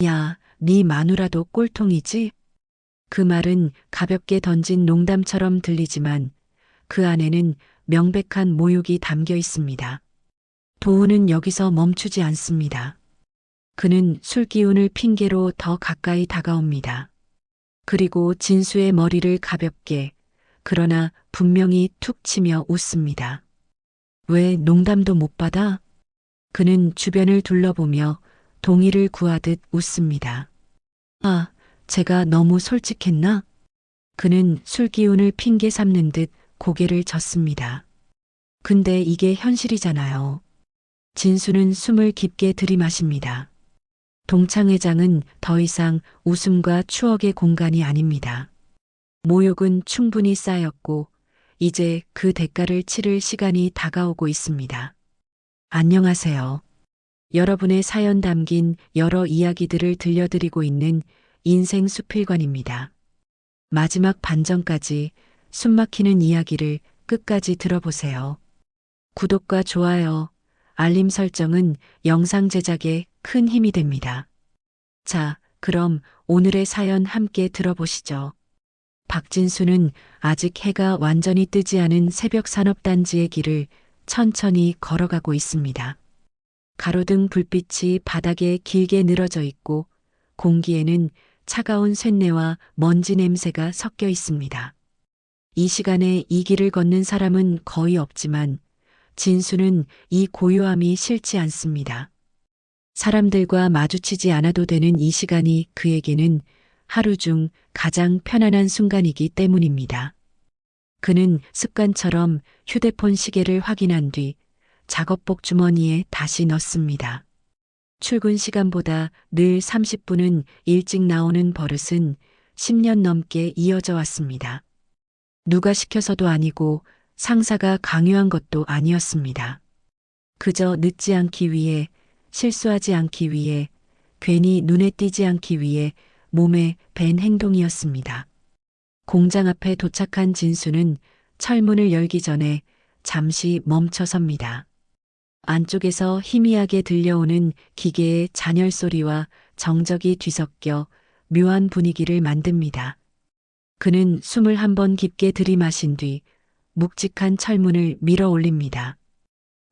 야, 네 마누라도 꼴통이지? 그 말은 가볍게 던진 농담처럼 들리지만 그 안에는 명백한 모욕이 담겨 있습니다. 도훈은 여기서 멈추지 않습니다. 그는 술 기운을 핑계로 더 가까이 다가옵니다. 그리고 진수의 머리를 가볍게, 그러나 분명히 툭 치며 웃습니다. 왜 농담도 못 받아? 그는 주변을 둘러보며 동의를 구하듯 웃습니다. 아, 제가 너무 솔직했나? 그는 술 기운을 핑계 삼는 듯 고개를 젓습니다. 근데 이게 현실이잖아요. 진수는 숨을 깊게 들이마십니다. 동창회장은 더 이상 웃음과 추억의 공간이 아닙니다. 모욕은 충분히 쌓였고 이제 그 대가를 치를 시간이 다가오고 있습니다. 안녕하세요. 여러분의 사연 담긴 여러 이야기들을 들려드리고 있는 인생 수필관입니다. 마지막 반전까지 숨막히는 이야기를 끝까지 들어보세요. 구독과 좋아요, 알림 설정은 영상 제작에 큰 힘이 됩니다. 자, 그럼 오늘의 사연 함께 들어보시죠. 박진수는 아직 해가 완전히 뜨지 않은 새벽 산업단지의 길을 천천히 걸어가고 있습니다. 가로등 불빛이 바닥에 길게 늘어져 있고 공기에는 차가운 쇳내와 먼지 냄새가 섞여 있습니다. 이 시간에 이 길을 걷는 사람은 거의 없지만 진수는 이 고요함이 싫지 않습니다. 사람들과 마주치지 않아도 되는 이 시간이 그에게는 하루 중 가장 편안한 순간이기 때문입니다. 그는 습관처럼 휴대폰 시계를 확인한 뒤 작업복 주머니에 다시 넣습니다. 출근 시간보다 늘 30분은 일찍 나오는 버릇은 10년 넘게 이어져 왔습니다. 누가 시켜서도 아니고 상사가 강요한 것도 아니었습니다. 그저 늦지 않기 위해, 실수하지 않기 위해, 괜히 눈에 띄지 않기 위해 몸에 밴 행동이었습니다. 공장 앞에 도착한 진수는 철문을 열기 전에 잠시 멈춰섭니다. 안쪽에서 희미하게 들려오는 기계의 잔열 소리와 정적이 뒤섞여 묘한 분위기를 만듭니다. 그는 숨을 한번 깊게 들이마신 뒤 묵직한 철문을 밀어 올립니다.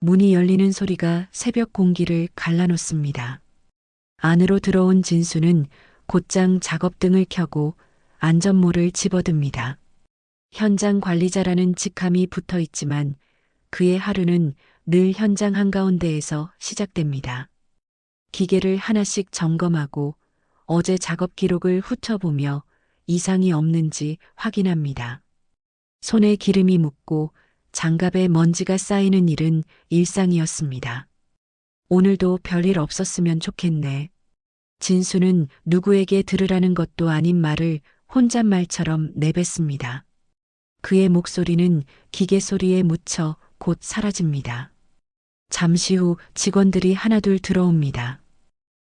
문이 열리는 소리가 새벽 공기를 갈라놓습니다. 안으로 들어온 진수는 곧장 작업등을 켜고 안전모를 집어듭니다. 현장 관리자라는 직함이 붙어 있지만 그의 하루는 늘 현장 한가운데에서 시작됩니다. 기계를 하나씩 점검하고 어제 작업 기록을 훑어보며 이상이 없는지 확인합니다. 손에 기름이 묻고 장갑에 먼지가 쌓이는 일은 일상이었습니다. 오늘도 별일 없었으면 좋겠네. 진수는 누구에게 들으라는 것도 아닌 말을 혼잣말처럼 내뱉습니다. 그의 목소리는 기계 소리에 묻혀 곧 사라집니다. 잠시 후 직원들이 하나둘 들어옵니다.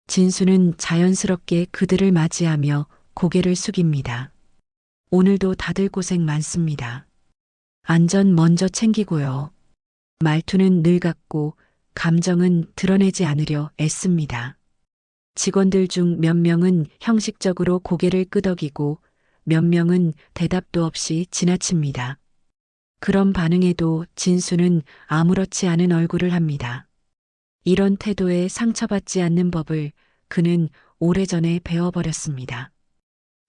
진수는 자연스럽게 그들을 맞이하며 고개를 숙입니다. 오늘도 다들 고생 많습니다. 안전 먼저 챙기고요. 말투는 늘 같고 감정은 드러내지 않으려 애씁니다. 직원들 중 몇 명은 형식적으로 고개를 끄덕이고 몇 명은 대답도 없이 지나칩니다. 그런 반응에도 진수는 아무렇지 않은 얼굴을 합니다. 이런 태도에 상처받지 않는 법을 그는 오래전에 배워버렸습니다.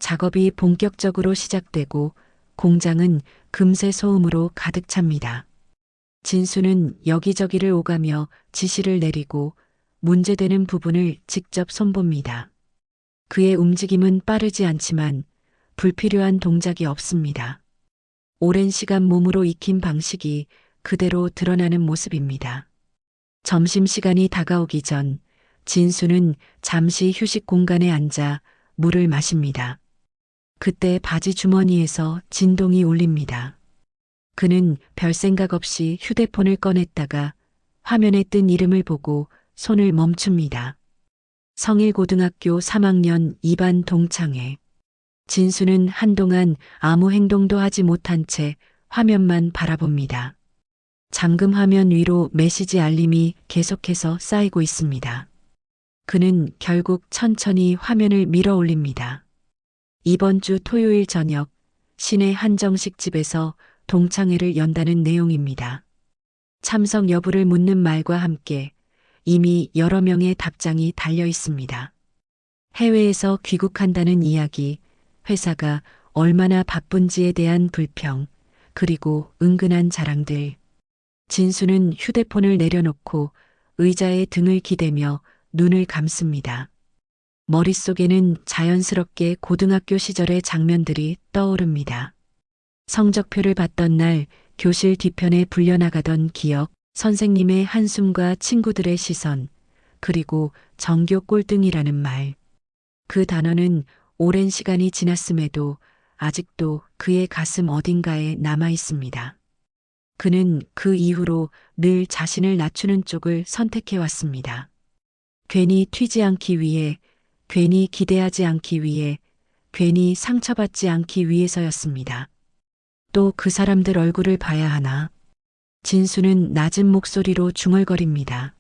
작업이 본격적으로 시작되고 공장은 금세 소음으로 가득 찹니다. 진수는 여기저기를 오가며 지시를 내리고 문제되는 부분을 직접 손봅니다. 그의 움직임은 빠르지 않지만 불필요한 동작이 없습니다. 오랜 시간 몸으로 익힌 방식이 그대로 드러나는 모습입니다. 점심시간이 다가오기 전 진수는 잠시 휴식 공간에 앉아 물을 마십니다. 그때 바지 주머니에서 진동이 울립니다. 그는 별 생각 없이 휴대폰을 꺼냈다가 화면에 뜬 이름을 보고 손을 멈춥니다. 성일고등학교 3학년 2반 동창회. 진수는 한동안 아무 행동도 하지 못한 채 화면만 바라봅니다. 잠금 화면 위로 메시지 알림이 계속해서 쌓이고 있습니다. 그는 결국 천천히 화면을 밀어 올립니다. 이번 주 토요일 저녁 시내 한정식 집에서 동창회를 연다는 내용입니다. 참석 여부를 묻는 말과 함께 이미 여러 명의 답장이 달려 있습니다. 해외에서 귀국한다는 이야기, 회사가 얼마나 바쁜지에 대한 불평, 그리고 은근한 자랑들. 진수는 휴대폰을 내려놓고 의자에 등을 기대며 눈을 감습니다. 머릿속에는 자연스럽게 고등학교 시절의 장면들이 떠오릅니다. 성적표를 받던 날 교실 뒤편에 불려나가던 기억, 선생님의 한숨과 친구들의 시선, 그리고 전교 꼴등이라는 말. 그 단어는 오랜 시간이 지났음에도 아직도 그의 가슴 어딘가에 남아 있습니다. 그는 그 이후로 늘 자신을 낮추는 쪽을 선택해 왔습니다. 괜히 튀지 않기 위해, 괜히 기대하지 않기 위해, 괜히 상처받지 않기 위해서였습니다. 또 그 사람들 얼굴을 봐야 하나. 진수는 낮은 목소리로 중얼거립니다.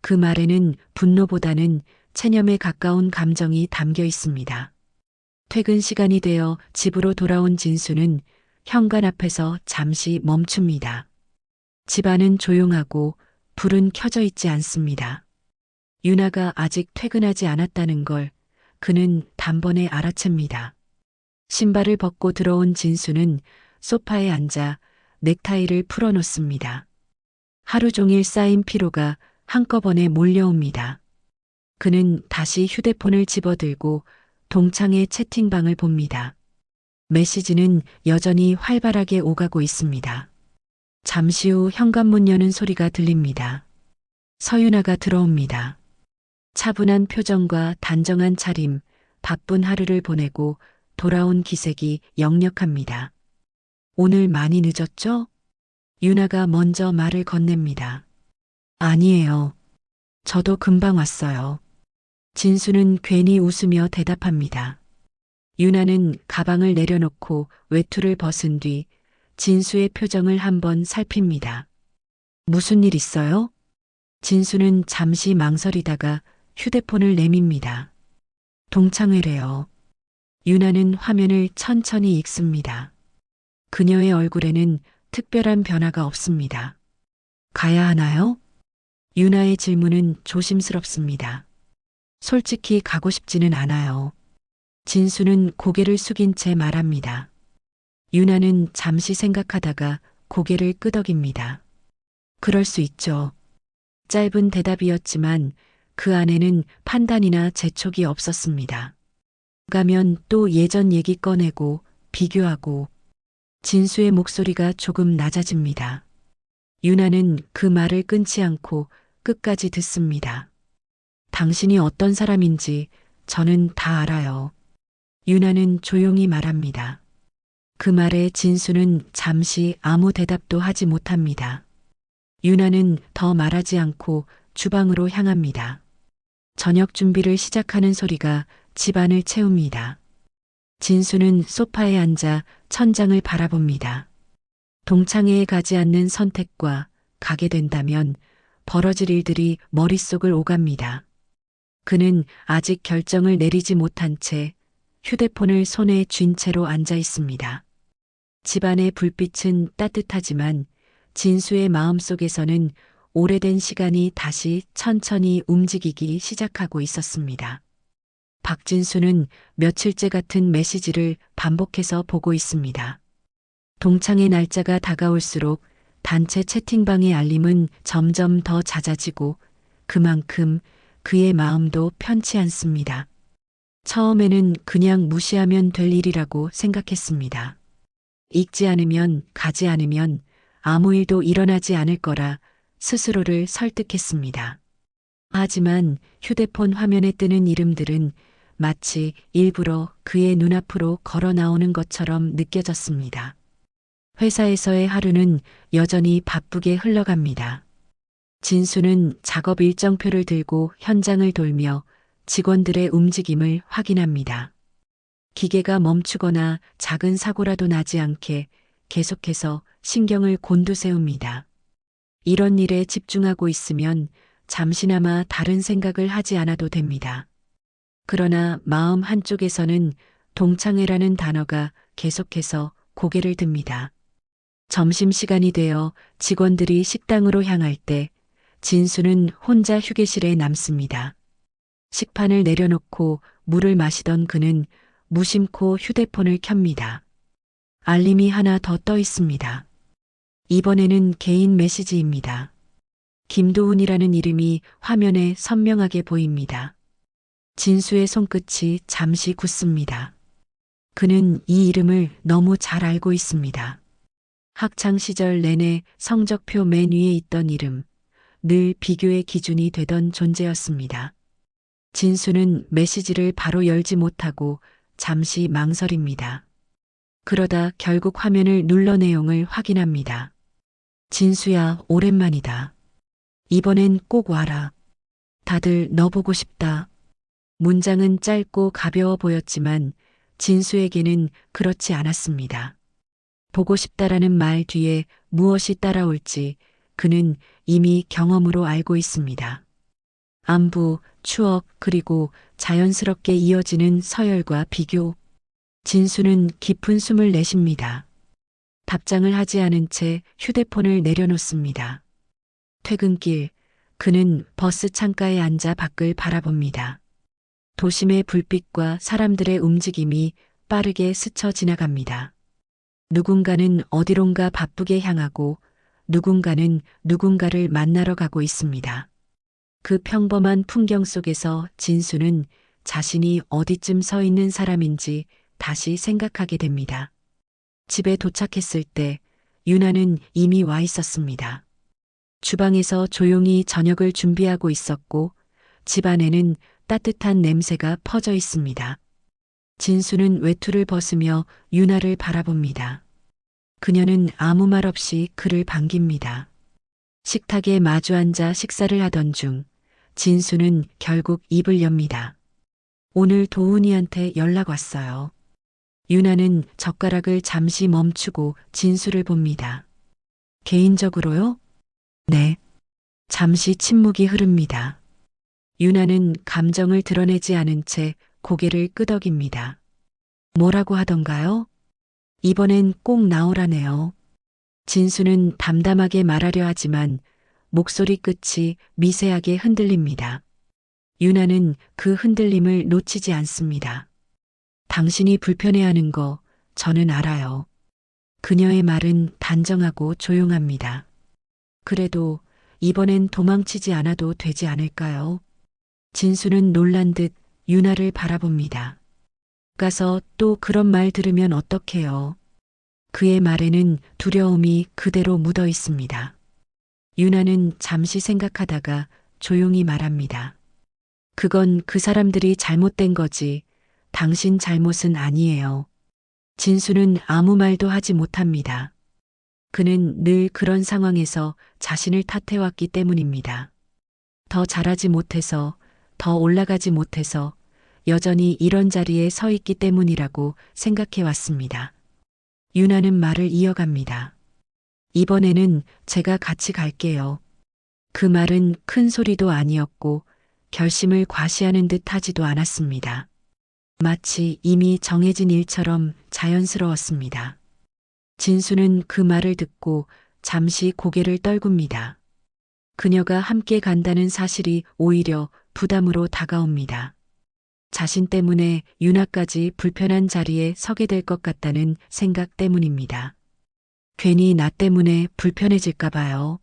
그 말에는 분노보다는 체념에 가까운 감정이 담겨 있습니다. 퇴근 시간이 되어 집으로 돌아온 진수는 현관 앞에서 잠시 멈춥니다. 집안은 조용하고 불은 켜져 있지 않습니다. 유나가 아직 퇴근하지 않았다는 걸 그는 단번에 알아챕니다. 신발을 벗고 들어온 진수는 소파에 앉아 넥타이를 풀어놓습니다. 하루 종일 쌓인 피로가 한꺼번에 몰려옵니다. 그는 다시 휴대폰을 집어들고 동창의 채팅방을 봅니다. 메시지는 여전히 활발하게 오가고 있습니다. 잠시 후 현관문 여는 소리가 들립니다. 서윤아가 들어옵니다. 차분한 표정과 단정한 차림, 바쁜 하루를 보내고 돌아온 기색이 역력합니다. 오늘 많이 늦었죠? 유나가 먼저 말을 건넵니다. 아니에요. 저도 금방 왔어요. 진수는 괜히 웃으며 대답합니다. 유나는 가방을 내려놓고 외투를 벗은 뒤 진수의 표정을 한번 살핍니다. 무슨 일 있어요? 진수는 잠시 망설이다가 휴대폰을 내밉니다. 동창회래요. 유나는 화면을 천천히 읽습니다. 그녀의 얼굴에는 특별한 변화가 없습니다. 가야 하나요? 유나의 질문은 조심스럽습니다. 솔직히 가고 싶지는 않아요. 진수는 고개를 숙인 채 말합니다. 유나는 잠시 생각하다가 고개를 끄덕입니다. 그럴 수 있죠. 짧은 대답이었지만 그 안에는 판단이나 재촉이 없었습니다. 가면 또 예전 얘기 꺼내고 비교하고. 진수의 목소리가 조금 낮아집니다. 유나는 그 말을 끊지 않고 끝까지 듣습니다. 당신이 어떤 사람인지 저는 다 알아요. 유나는 조용히 말합니다. 그 말에 진수는 잠시 아무 대답도 하지 못합니다. 유나는 더 말하지 않고 주방으로 향합니다. 저녁 준비를 시작하는 소리가 집안을 채웁니다. 진수는 소파에 앉아 천장을 바라봅니다. 동창회에 가지 않는 선택과 가게 된다면 벌어질 일들이 머릿속을 오갑니다. 그는 아직 결정을 내리지 못한 채 휴대폰을 손에 쥔 채로 앉아 있습니다. 집안의 불빛은 따뜻하지만 진수의 마음속에서는 오래된 시간이 다시 천천히 움직이기 시작하고 있었습니다. 박진수는 며칠째 같은 메시지를 반복해서 보고 있습니다. 동창회 날짜가 다가올수록 단체 채팅방의 알림은 점점 더 잦아지고 그만큼 그의 마음도 편치 않습니다. 처음에는 그냥 무시하면 될 일이라고 생각했습니다. 읽지 않으면 가지 않으면 아무 일도 일어나지 않을 거라 스스로를 설득했습니다. 하지만 휴대폰 화면에 뜨는 이름들은 마치 일부러 그의 눈앞으로 걸어 나오는 것처럼 느껴졌습니다. 회사에서의 하루는 여전히 바쁘게 흘러갑니다. 진수는 작업 일정표를 들고 현장을 돌며 직원들의 움직임을 확인합니다. 기계가 멈추거나 작은 사고라도 나지 않게 계속해서 신경을 곤두세웁니다. 이런 일에 집중하고 있으면 잠시나마 다른 생각을 하지 않아도 됩니다. 그러나 마음 한쪽에서는 동창회라는 단어가 계속해서 고개를 듭니다. 점심시간이 되어 직원들이 식당으로 향할 때 진수는 혼자 휴게실에 남습니다. 식판을 내려놓고 물을 마시던 그는 무심코 휴대폰을 켭니다. 알림이 하나 더 떠 있습니다. 이번에는 개인 메시지입니다. 김도훈이라는 이름이 화면에 선명하게 보입니다. 진수의 손끝이 잠시 굳습니다. 그는 이 이름을 너무 잘 알고 있습니다. 학창 시절 내내 성적표 맨 위에 있던 이름, 늘 비교의 기준이 되던 존재였습니다. 진수는 메시지를 바로 열지 못하고 잠시 망설입니다. 그러다 결국 화면을 눌러 내용을 확인합니다. 진수야, 오랜만이다. 이번엔 꼭 와라. 다들 너 보고 싶다. 문장은 짧고 가벼워 보였지만 진수에게는 그렇지 않았습니다. 보고 싶다라는 말 뒤에 무엇이 따라올지 그는 이미 경험으로 알고 있습니다. 안부, 추억, 그리고 자연스럽게 이어지는 서열과 비교. 진수는 깊은 숨을 내쉽니다. 답장을 하지 않은 채 휴대폰을 내려놓습니다. 퇴근길, 그는 버스 창가에 앉아 밖을 바라봅니다. 도심의 불빛과 사람들의 움직임이 빠르게 스쳐 지나갑니다. 누군가는 어디론가 바쁘게 향하고 누군가는 누군가를 만나러 가고 있습니다. 그 평범한 풍경 속에서 진수는 자신이 어디쯤 서 있는 사람인지 다시 생각하게 됩니다. 집에 도착했을 때 유나는 이미 와 있었습니다. 주방에서 조용히 저녁을 준비하고 있었고 집 안에는 따뜻한 냄새가 퍼져 있습니다. 진수는 외투를 벗으며 유나를 바라봅니다. 그녀는 아무 말 없이 그를 반깁니다. 식탁에 마주 앉아 식사를 하던 중 진수는 결국 입을 엽니다. 오늘 도훈이한테 연락 왔어요. 유나는 젓가락을 잠시 멈추고 진수를 봅니다. 개인적으로요? 네. 잠시 침묵이 흐릅니다. 유나는 감정을 드러내지 않은 채 고개를 끄덕입니다. 뭐라고 하던가요? 이번엔 꼭 나오라네요. 진수는 담담하게 말하려 하지만 목소리 끝이 미세하게 흔들립니다. 유나는 그 흔들림을 놓치지 않습니다. 당신이 불편해하는 거 저는 알아요. 그녀의 말은 단정하고 조용합니다. 그래도 이번엔 도망치지 않아도 되지 않을까요? 진수는 놀란 듯 유나를 바라봅니다. 가서 또 그런 말 들으면 어떡해요? 그의 말에는 두려움이 그대로 묻어 있습니다. 유나는 잠시 생각하다가 조용히 말합니다. 그건 그 사람들이 잘못된 거지. 당신 잘못은 아니에요. 진수는 아무 말도 하지 못합니다. 그는 늘 그런 상황에서 자신을 탓해왔기 때문입니다. 더 잘하지 못해서, 더 올라가지 못해서 여전히 이런 자리에 서 있기 때문이라고 생각해 왔습니다. 유나는 말을 이어갑니다. 이번에는 제가 같이 갈게요. 그 말은 큰 소리도 아니었고 결심을 과시하는 듯 하지도 않았습니다. 마치 이미 정해진 일처럼 자연스러웠습니다. 진수는 그 말을 듣고 잠시 고개를 떨굽니다. 그녀가 함께 간다는 사실이 오히려 부담으로 다가옵니다. 자신 때문에 유나까지 불편한 자리에 서게 될 것 같다는 생각 때문입니다. 괜히 나 때문에 불편해질까 봐요.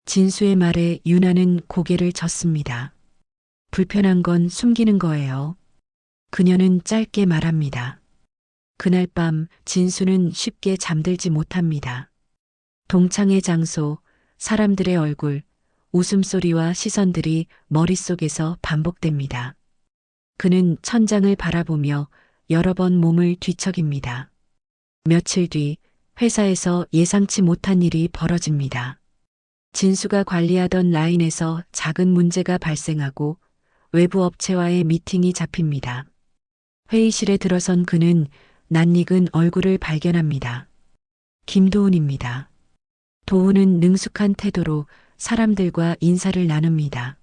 진수의 말에 유나는 고개를 젓습니다. 불편한 건 숨기는 거예요. 그녀는 짧게 말합니다. 그날 밤 진수는 쉽게 잠들지 못합니다. 동창회 장소, 사람들의 얼굴, 웃음소리와 시선들이 머릿속에서 반복됩니다. 그는 천장을 바라보며 여러 번 몸을 뒤척입니다. 며칠 뒤 회사에서 예상치 못한 일이 벌어집니다. 진수가 관리하던 라인에서 작은 문제가 발생하고 외부 업체와의 미팅이 잡힙니다. 회의실에 들어선 그는 낯익은 얼굴을 발견합니다. 김도훈입니다. 도훈은 능숙한 태도로 사람들과 인사를 나눕니다.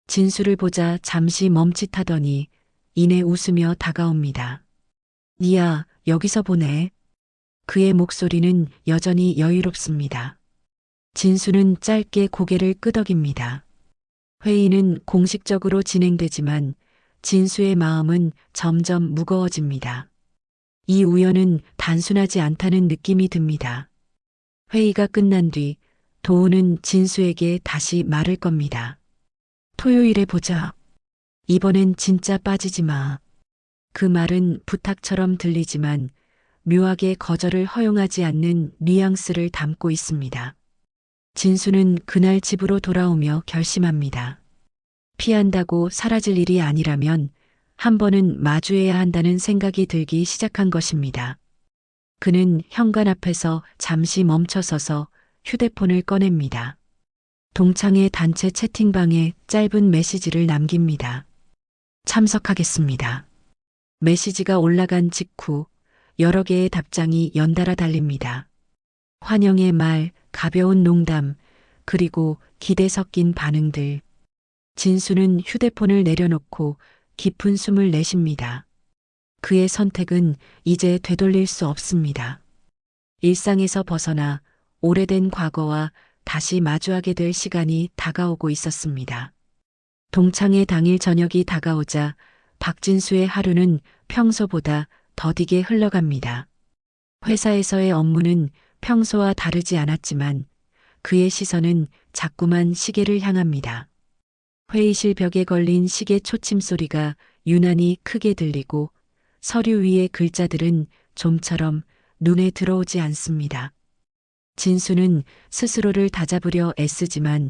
진수를 보자 잠시 멈칫하더니 이내 웃으며 다가옵니다. 니야, 여기서 보네. 그의 목소리는 여전히 여유롭습니다. 진수는 짧게 고개를 끄덕입니다. 회의는 공식적으로 진행되지만 진수의 마음은 점점 무거워집니다. 이 우연은 단순하지 않다는 느낌이 듭니다. 회의가 끝난 뒤 도우는 진수에게 다시 말을 겁니다. 토요일에 보자. 이번엔 진짜 빠지지 마. 그 말은 부탁처럼 들리지만 묘하게 거절을 허용하지 않는 뉘앙스를 담고 있습니다. 진수는 그날 집으로 돌아오며 결심합니다. 피한다고 사라질 일이 아니라면 한 번은 마주해야 한다는 생각이 들기 시작한 것입니다. 그는 현관 앞에서 잠시 멈춰서서 휴대폰을 꺼냅니다. 동창회 단체 채팅방에 짧은 메시지를 남깁니다. 참석하겠습니다. 메시지가 올라간 직후 여러 개의 답장이 연달아 달립니다. 환영의 말, 가벼운 농담, 그리고 기대 섞인 반응들. 진수는 휴대폰을 내려놓고 깊은 숨을 내쉽니다. 그의 선택은 이제 되돌릴 수 없습니다. 일상에서 벗어나 오래된 과거와 다시 마주하게 될 시간이 다가오고 있었습니다. 동창회 당일 저녁이 다가오자 박진수의 하루는 평소보다 더디게 흘러갑니다. 회사에서의 업무는 평소와 다르지 않았지만 그의 시선은 자꾸만 시계를 향합니다. 회의실 벽에 걸린 시계 초침 소리가 유난히 크게 들리고 서류 위의 글자들은 좀처럼 눈에 들어오지 않습니다. 진수는 스스로를 다잡으려 애쓰지만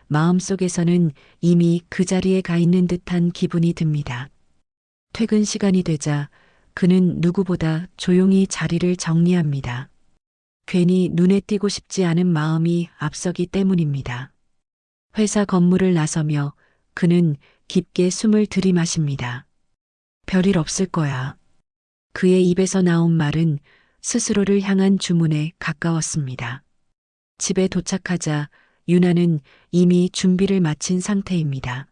마음속에서는 이미 그 자리에 가 있는 듯한 기분이 듭니다. 퇴근 시간이 되자 그는 누구보다 조용히 자리를 정리합니다. 괜히 눈에 띄고 싶지 않은 마음이 앞서기 때문입니다. 회사 건물을 나서며 그는 깊게 숨을 들이마십니다. 별일 없을 거야. 그의 입에서 나온 말은 스스로를 향한 주문에 가까웠습니다. 집에 도착하자 유나는 이미 준비를 마친 상태입니다.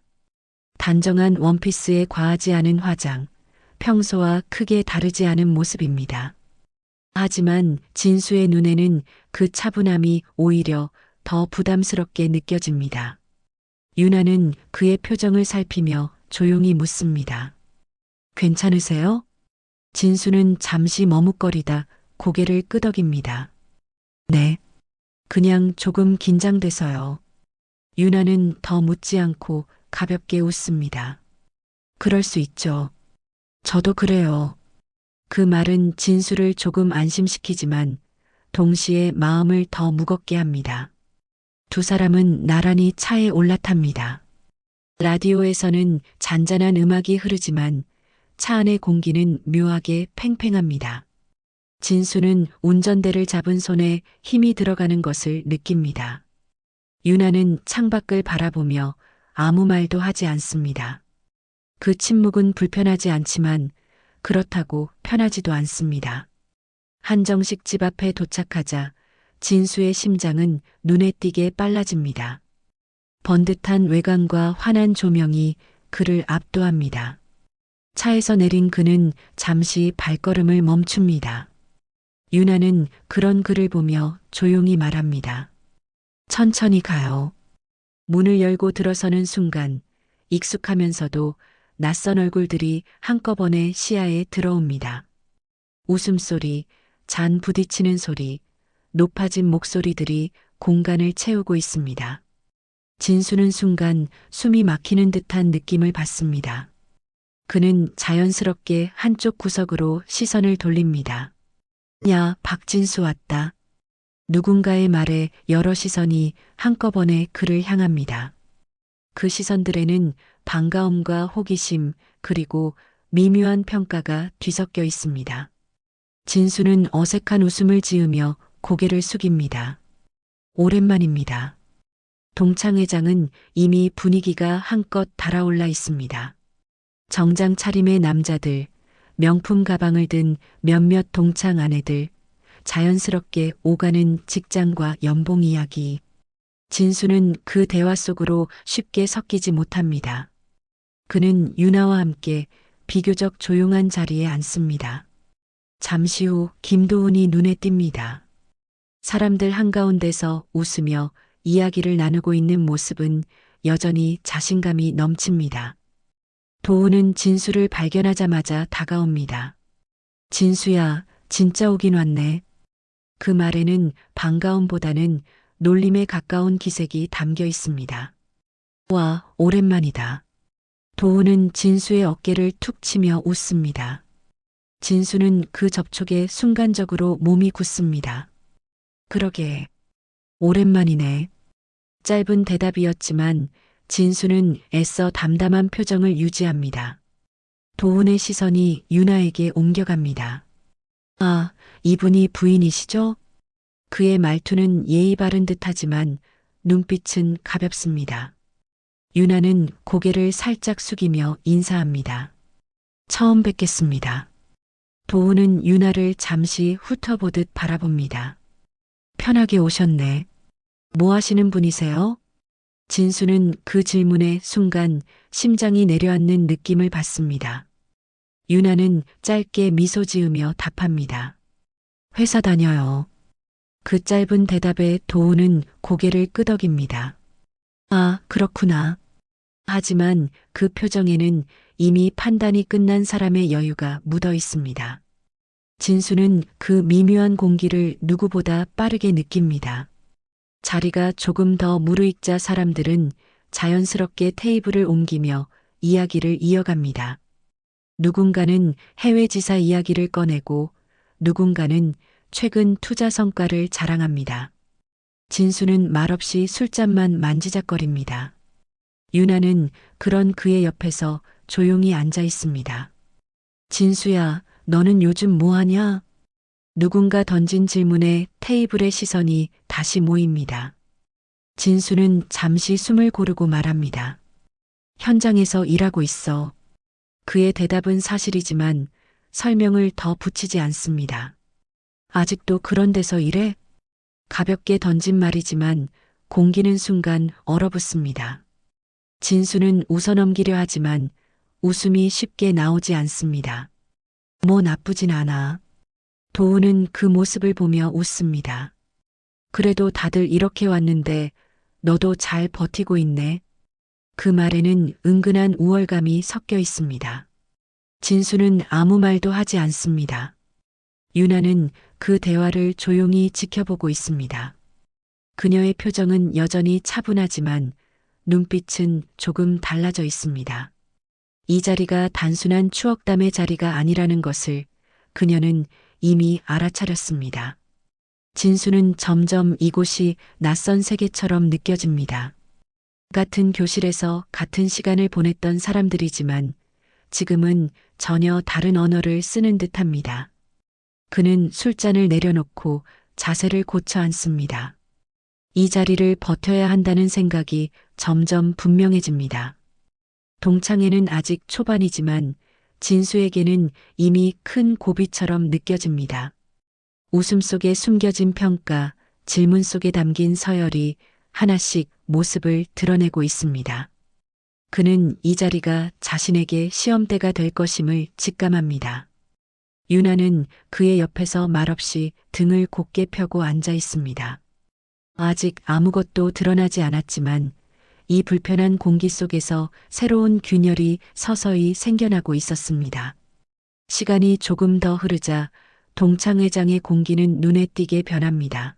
단정한 원피스에 과하지 않은 화장, 평소와 크게 다르지 않은 모습입니다. 하지만 진수의 눈에는 그 차분함이 오히려 더 부담스럽게 느껴집니다. 유나는 그의 표정을 살피며 조용히 묻습니다. 괜찮으세요? 진수는 잠시 머뭇거리다 고개를 끄덕입니다. 네. 그냥 조금 긴장돼서요. 유나는 더 묻지 않고 가볍게 웃습니다. 그럴 수 있죠. 저도 그래요. 그 말은 진수를 조금 안심시키지만 동시에 마음을 더 무겁게 합니다. 두 사람은 나란히 차에 올라탑니다. 라디오에서는 잔잔한 음악이 흐르지만 차 안의 공기는 묘하게 팽팽합니다. 진수는 운전대를 잡은 손에 힘이 들어가는 것을 느낍니다. 유나는 창밖을 바라보며 아무 말도 하지 않습니다. 그 침묵은 불편하지 않지만 그렇다고 편하지도 않습니다. 한정식 집 앞에 도착하자 진수의 심장은 눈에 띄게 빨라집니다. 번듯한 외관과 환한 조명이 그를 압도합니다. 차에서 내린 그는 잠시 발걸음을 멈춥니다. 유나는 그런 그를 보며 조용히 말합니다. 천천히 가요. 문을 열고 들어서는 순간 익숙하면서도 낯선 얼굴들이 한꺼번에 시야에 들어옵니다. 웃음소리, 잔 부딪히는 소리, 높아진 목소리들이 공간을 채우고 있습니다. 진수는 순간 숨이 막히는 듯한 느낌을 받습니다. 그는 자연스럽게 한쪽 구석으로 시선을 돌립니다. 야, 박진수 왔다. 누군가의 말에 여러 시선이 한꺼번에 그를 향합니다. 그 시선들에는 반가움과 호기심 그리고 미묘한 평가가 뒤섞여 있습니다. 진수는 어색한 웃음을 지으며 고개를 숙입니다. 오랜만입니다. 동창회장은 이미 분위기가 한껏 달아올라 있습니다. 정장 차림의 남자들, 명품 가방을 든 몇몇 동창 아내들, 자연스럽게 오가는 직장과 연봉 이야기. 진수는 그 대화 속으로 쉽게 섞이지 못합니다. 그는 유나와 함께 비교적 조용한 자리에 앉습니다. 잠시 후 김도훈이 눈에 띕니다. 사람들 한가운데서 웃으며 이야기를 나누고 있는 모습은 여전히 자신감이 넘칩니다. 도훈은 진수를 발견하자마자 다가옵니다. 진수야, 진짜 오긴 왔네. 그 말에는 반가움보다는 놀림에 가까운 기색이 담겨 있습니다. 와, 오랜만이다. 도훈은 진수의 어깨를 툭 치며 웃습니다. 진수는 그 접촉에 순간적으로 몸이 굳습니다. 그러게, 오랜만이네. 짧은 대답이었지만 진수는 애써 담담한 표정을 유지합니다. 도훈의 시선이 유나에게 옮겨갑니다. 아, 이분이 부인이시죠? 그의 말투는 예의 바른 듯하지만 눈빛은 가볍습니다. 유나는 고개를 살짝 숙이며 인사합니다. 처음 뵙겠습니다. 도훈은 유나를 잠시 훑어보듯 바라봅니다. 편하게 오셨네. 뭐 하시는 분이세요? 진수는 그 질문에 순간 심장이 내려앉는 느낌을 받습니다. 유나는 짧게 미소 지으며 답합니다. 회사 다녀요. 그 짧은 대답에 도훈은 고개를 끄덕입니다. 아, 그렇구나. 하지만 그 표정에는 이미 판단이 끝난 사람의 여유가 묻어 있습니다. 진수는 그 미묘한 공기를 누구보다 빠르게 느낍니다. 자리가 조금 더 무르익자 사람들은 자연스럽게 테이블을 옮기며 이야기를 이어갑니다. 누군가는 해외 지사 이야기를 꺼내고 누군가는 최근 투자 성과를 자랑합니다. 진수는 말없이 술잔만 만지작거립니다. 유나는 그런 그의 옆에서 조용히 앉아 있습니다. 진수야, 너는 요즘 뭐 하냐? 누군가 던진 질문에 테이블의 시선이 다시 모입니다. 진수는 잠시 숨을 고르고 말합니다. 현장에서 일하고 있어. 그의 대답은 사실이지만 설명을 더 붙이지 않습니다. 아직도 그런 데서 일해? 가볍게 던진 말이지만 공기는 순간 얼어붙습니다. 진수는 웃어넘기려 하지만 웃음이 쉽게 나오지 않습니다. 뭐 나쁘진 않아. 도훈은 그 모습을 보며 웃습니다. 그래도 다들 이렇게 왔는데 너도 잘 버티고 있네. 그 말에는 은근한 우월감이 섞여 있습니다. 진수는 아무 말도 하지 않습니다. 유나는 그 대화를 조용히 지켜보고 있습니다. 그녀의 표정은 여전히 차분하지만 눈빛은 조금 달라져 있습니다. 이 자리가 단순한 추억담의 자리가 아니라는 것을 그녀는 이미 알아차렸습니다. 진수는 점점 이곳이 낯선 세계처럼 느껴집니다. 같은 교실에서 같은 시간을 보냈던 사람들이지만 지금은 전혀 다른 언어를 쓰는 듯합니다. 그는 술잔을 내려놓고 자세를 고쳐 앉습니다. 이 자리를 버텨야 한다는 생각이 점점 분명해집니다. 동창회는 아직 초반이지만 진수에게는 이미 큰 고비처럼 느껴집니다. 웃음 속에 숨겨진 평가, 질문 속에 담긴 서열이 하나씩 모습을 드러내고 있습니다. 그는 이 자리가 자신에게 시험대가 될 것임을 직감합니다. 유나는 그의 옆에서 말없이 등을 곧게 펴고 앉아 있습니다. 아직 아무것도 드러나지 않았지만 이 불편한 공기 속에서 새로운 균열이 서서히 생겨나고 있었습니다. 시간이 조금 더 흐르자 동창회장의 공기는 눈에 띄게 변합니다.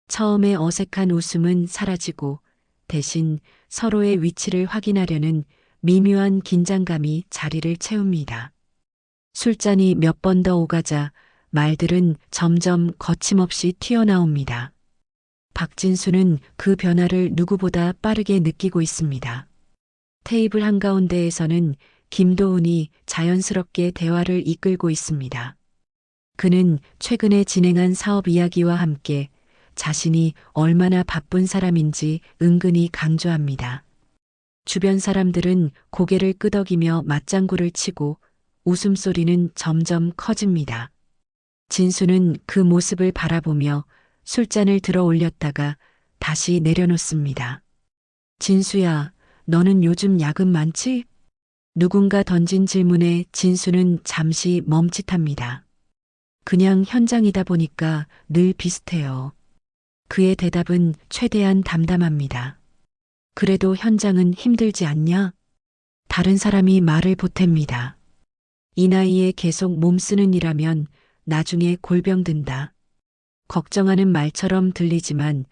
처음에 어색한 웃음은 사라지고 대신 서로의 위치를 확인하려는 미묘한 긴장감이 자리를 채웁니다. 술잔이 몇 번 더 오가자 말들은 점점 거침없이 튀어나옵니다. 박진수는 그 변화를 누구보다 빠르게 느끼고 있습니다. 테이블 한가운데에서는 김도훈이 자연스럽게 대화를 이끌고 있습니다. 그는 최근에 진행한 사업 이야기와 함께 자신이 얼마나 바쁜 사람인지 은근히 강조합니다. 주변 사람들은 고개를 끄덕이며 맞장구를 치고 웃음소리는 점점 커집니다. 진수는 그 모습을 바라보며 술잔을 들어 올렸다가 다시 내려놓습니다. 진수야, 너는 요즘 야근 많지? 누군가 던진 질문에 진수는 잠시 멈칫합니다. 그냥 현장이다 보니까 늘 비슷해요. 그의 대답은 최대한 담담합니다. 그래도 현장은 힘들지 않냐? 다른 사람이 말을 보탭니다. 이 나이에 계속 몸쓰는 일하면 나중에 골병 든다. 걱정하는 말처럼 들리지만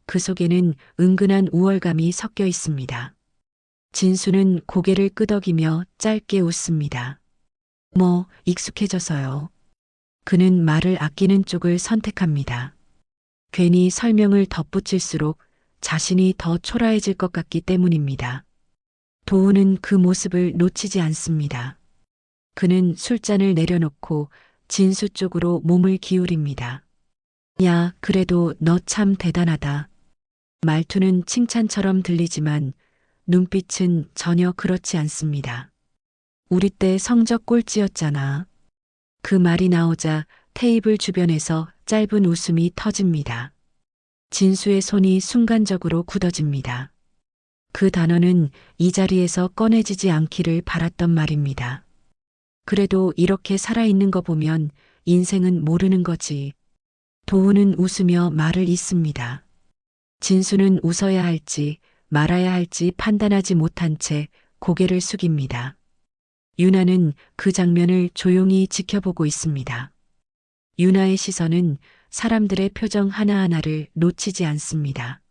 그 속에는 은근한 우월감이 섞여 있습니다. 진수는 고개를 끄덕이며 짧게 웃습니다. 뭐, 익숙해져서요. 그는 말을 아끼는 쪽을 선택합니다. 괜히 설명을 덧붙일수록 자신이 더 초라해질 것 같기 때문입니다. 도우는 그 모습을 놓치지 않습니다. 그는 술잔을 내려놓고 진수 쪽으로 몸을 기울입니다. 야, 그래도 너 참 대단하다. 말투는 칭찬처럼 들리지만 눈빛은 전혀 그렇지 않습니다. 우리 때 성적 꼴찌였잖아. 그 말이 나오자 테이블 주변에서 짧은 웃음이 터집니다. 진수의 손이 순간적으로 굳어집니다. 그 단어는 이 자리에서 꺼내지지 않기를 바랐던 말입니다. 그래도 이렇게 살아있는 거 보면 인생은 모르는 거지. 도우는 웃으며 말을 잇습니다. 진수는 웃어야 할지 말아야 할지 판단하지 못한 채 고개를 숙입니다. 유나는 그 장면을 조용히 지켜보고 있습니다. 유나의 시선은 사람들의 표정 하나하나를 놓치지 않습니다.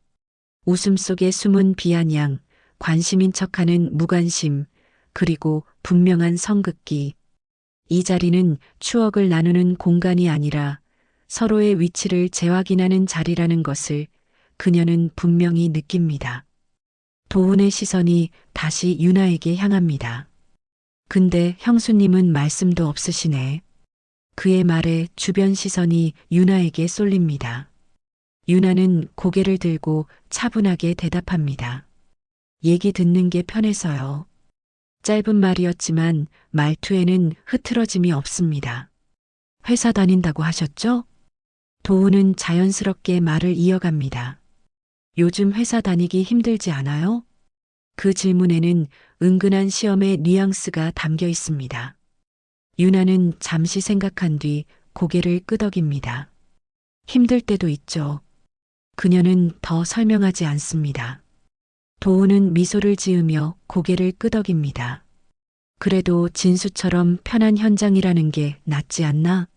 웃음 속에 숨은 비아냥, 관심인 척하는 무관심, 그리고 분명한 성급기. 이 자리는 추억을 나누는 공간이 아니라 서로의 위치를 재확인하는 자리라는 것을 그녀는 분명히 느낍니다. 도훈의 시선이 다시 유나에게 향합니다. 근데 형수님은 말씀도 없으시네. 그의 말에 주변 시선이 유나에게 쏠립니다. 유나는 고개를 들고 차분하게 대답합니다. 얘기 듣는 게 편해서요. 짧은 말이었지만 말투에는 흐트러짐이 없습니다. 회사 다닌다고 하셨죠? 도우는 자연스럽게 말을 이어갑니다. 요즘 회사 다니기 힘들지 않아요? 그 질문에는 은근한 시험의 뉘앙스가 담겨 있습니다. 유나는 잠시 생각한 뒤 고개를 끄덕입니다. 힘들 때도 있죠. 그녀는 더 설명하지 않습니다. 도우는 미소를 지으며 고개를 끄덕입니다. 그래도 진수처럼 편한 현장이라는 게 낫지 않나?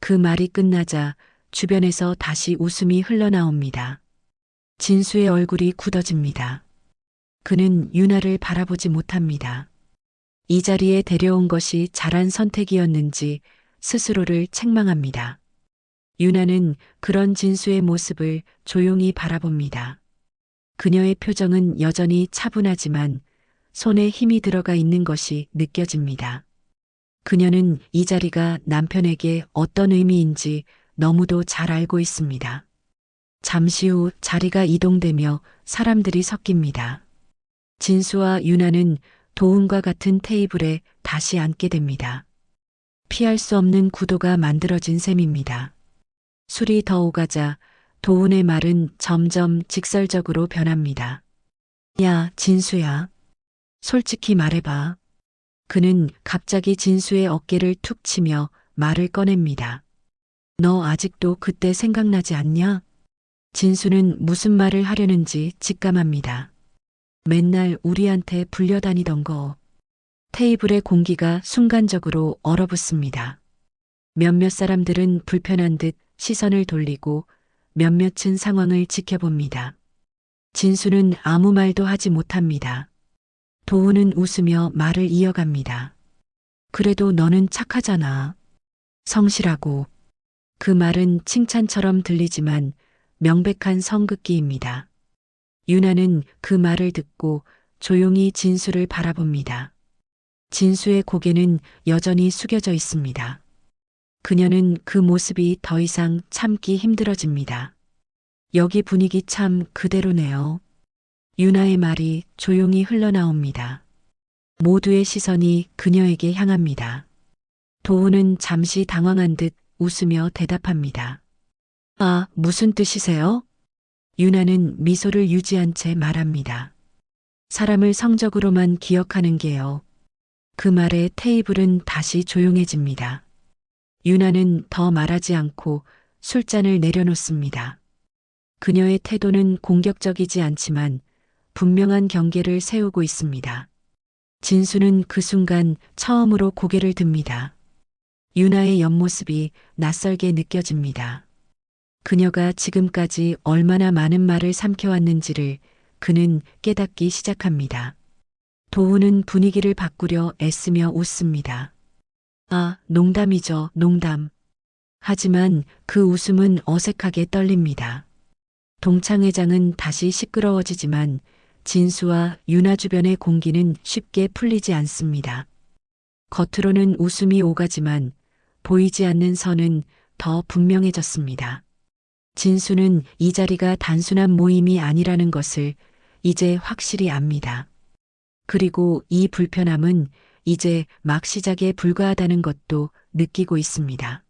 그 말이 끝나자 주변에서 다시 웃음이 흘러나옵니다. 진수의 얼굴이 굳어집니다. 그는 유나를 바라보지 못합니다. 이 자리에 데려온 것이 잘한 선택이었는지 스스로를 책망합니다. 유나는 그런 진수의 모습을 조용히 바라봅니다. 그녀의 표정은 여전히 차분하지만 손에 힘이 들어가 있는 것이 느껴집니다. 그녀는 이 자리가 남편에게 어떤 의미인지 너무도 잘 알고 있습니다. 잠시 후 자리가 이동되며 사람들이 섞입니다. 진수와 유나는 도훈과 같은 테이블에 다시 앉게 됩니다. 피할 수 없는 구도가 만들어진 셈입니다. 술이 더 오가자 도훈의 말은 점점 직설적으로 변합니다. 야, 진수야. 솔직히 말해봐. 그는 갑자기 진수의 어깨를 툭 치며 말을 꺼냅니다. 너 아직도 그때 생각나지 않냐? 진수는 무슨 말을 하려는지 직감합니다. 맨날 우리한테 불려다니던 거. 테이블의 공기가 순간적으로 얼어붙습니다. 몇몇 사람들은 불편한 듯 시선을 돌리고 몇몇은 상황을 지켜봅니다. 진수는 아무 말도 하지 못합니다. 도훈은 웃으며 말을 이어갑니다. 그래도 너는 착하잖아. 성실하고. 그 말은 칭찬처럼 들리지만 명백한 성급기입니다. 유나는 그 말을 듣고 조용히 진수를 바라봅니다. 진수의 고개는 여전히 숙여져 있습니다. 그녀는 그 모습이 더 이상 참기 힘들어집니다. 여기 분위기 참 그대로네요. 유나의 말이 조용히 흘러나옵니다. 모두의 시선이 그녀에게 향합니다. 도훈은 잠시 당황한 듯 웃으며 대답합니다. 아, 무슨 뜻이세요? 유나는 미소를 유지한 채 말합니다. 사람을 성적으로만 기억하는 게요. 그 말에 테이블은 다시 조용해집니다. 유나는 더 말하지 않고 술잔을 내려놓습니다. 그녀의 태도는 공격적이지 않지만 분명한 경계를 세우고 있습니다. 진수는 그 순간 처음으로 고개를 듭니다. 유나의 옆모습이 낯설게 느껴집니다. 그녀가 지금까지 얼마나 많은 말을 삼켜왔는지를 그는 깨닫기 시작합니다. 도훈은 분위기를 바꾸려 애쓰며 웃습니다. 아, 농담이죠, 농담. 하지만 그 웃음은 어색하게 떨립니다. 동창회장은 다시 시끄러워지지만 진수와 유나 주변의 공기는 쉽게 풀리지 않습니다. 겉으로는 웃음이 오가지만 보이지 않는 선은 더 분명해졌습니다. 진수는 이 자리가 단순한 모임이 아니라는 것을 이제 확실히 압니다. 그리고 이 불편함은 이제 막 시작에 불과하다는 것도 느끼고 있습니다.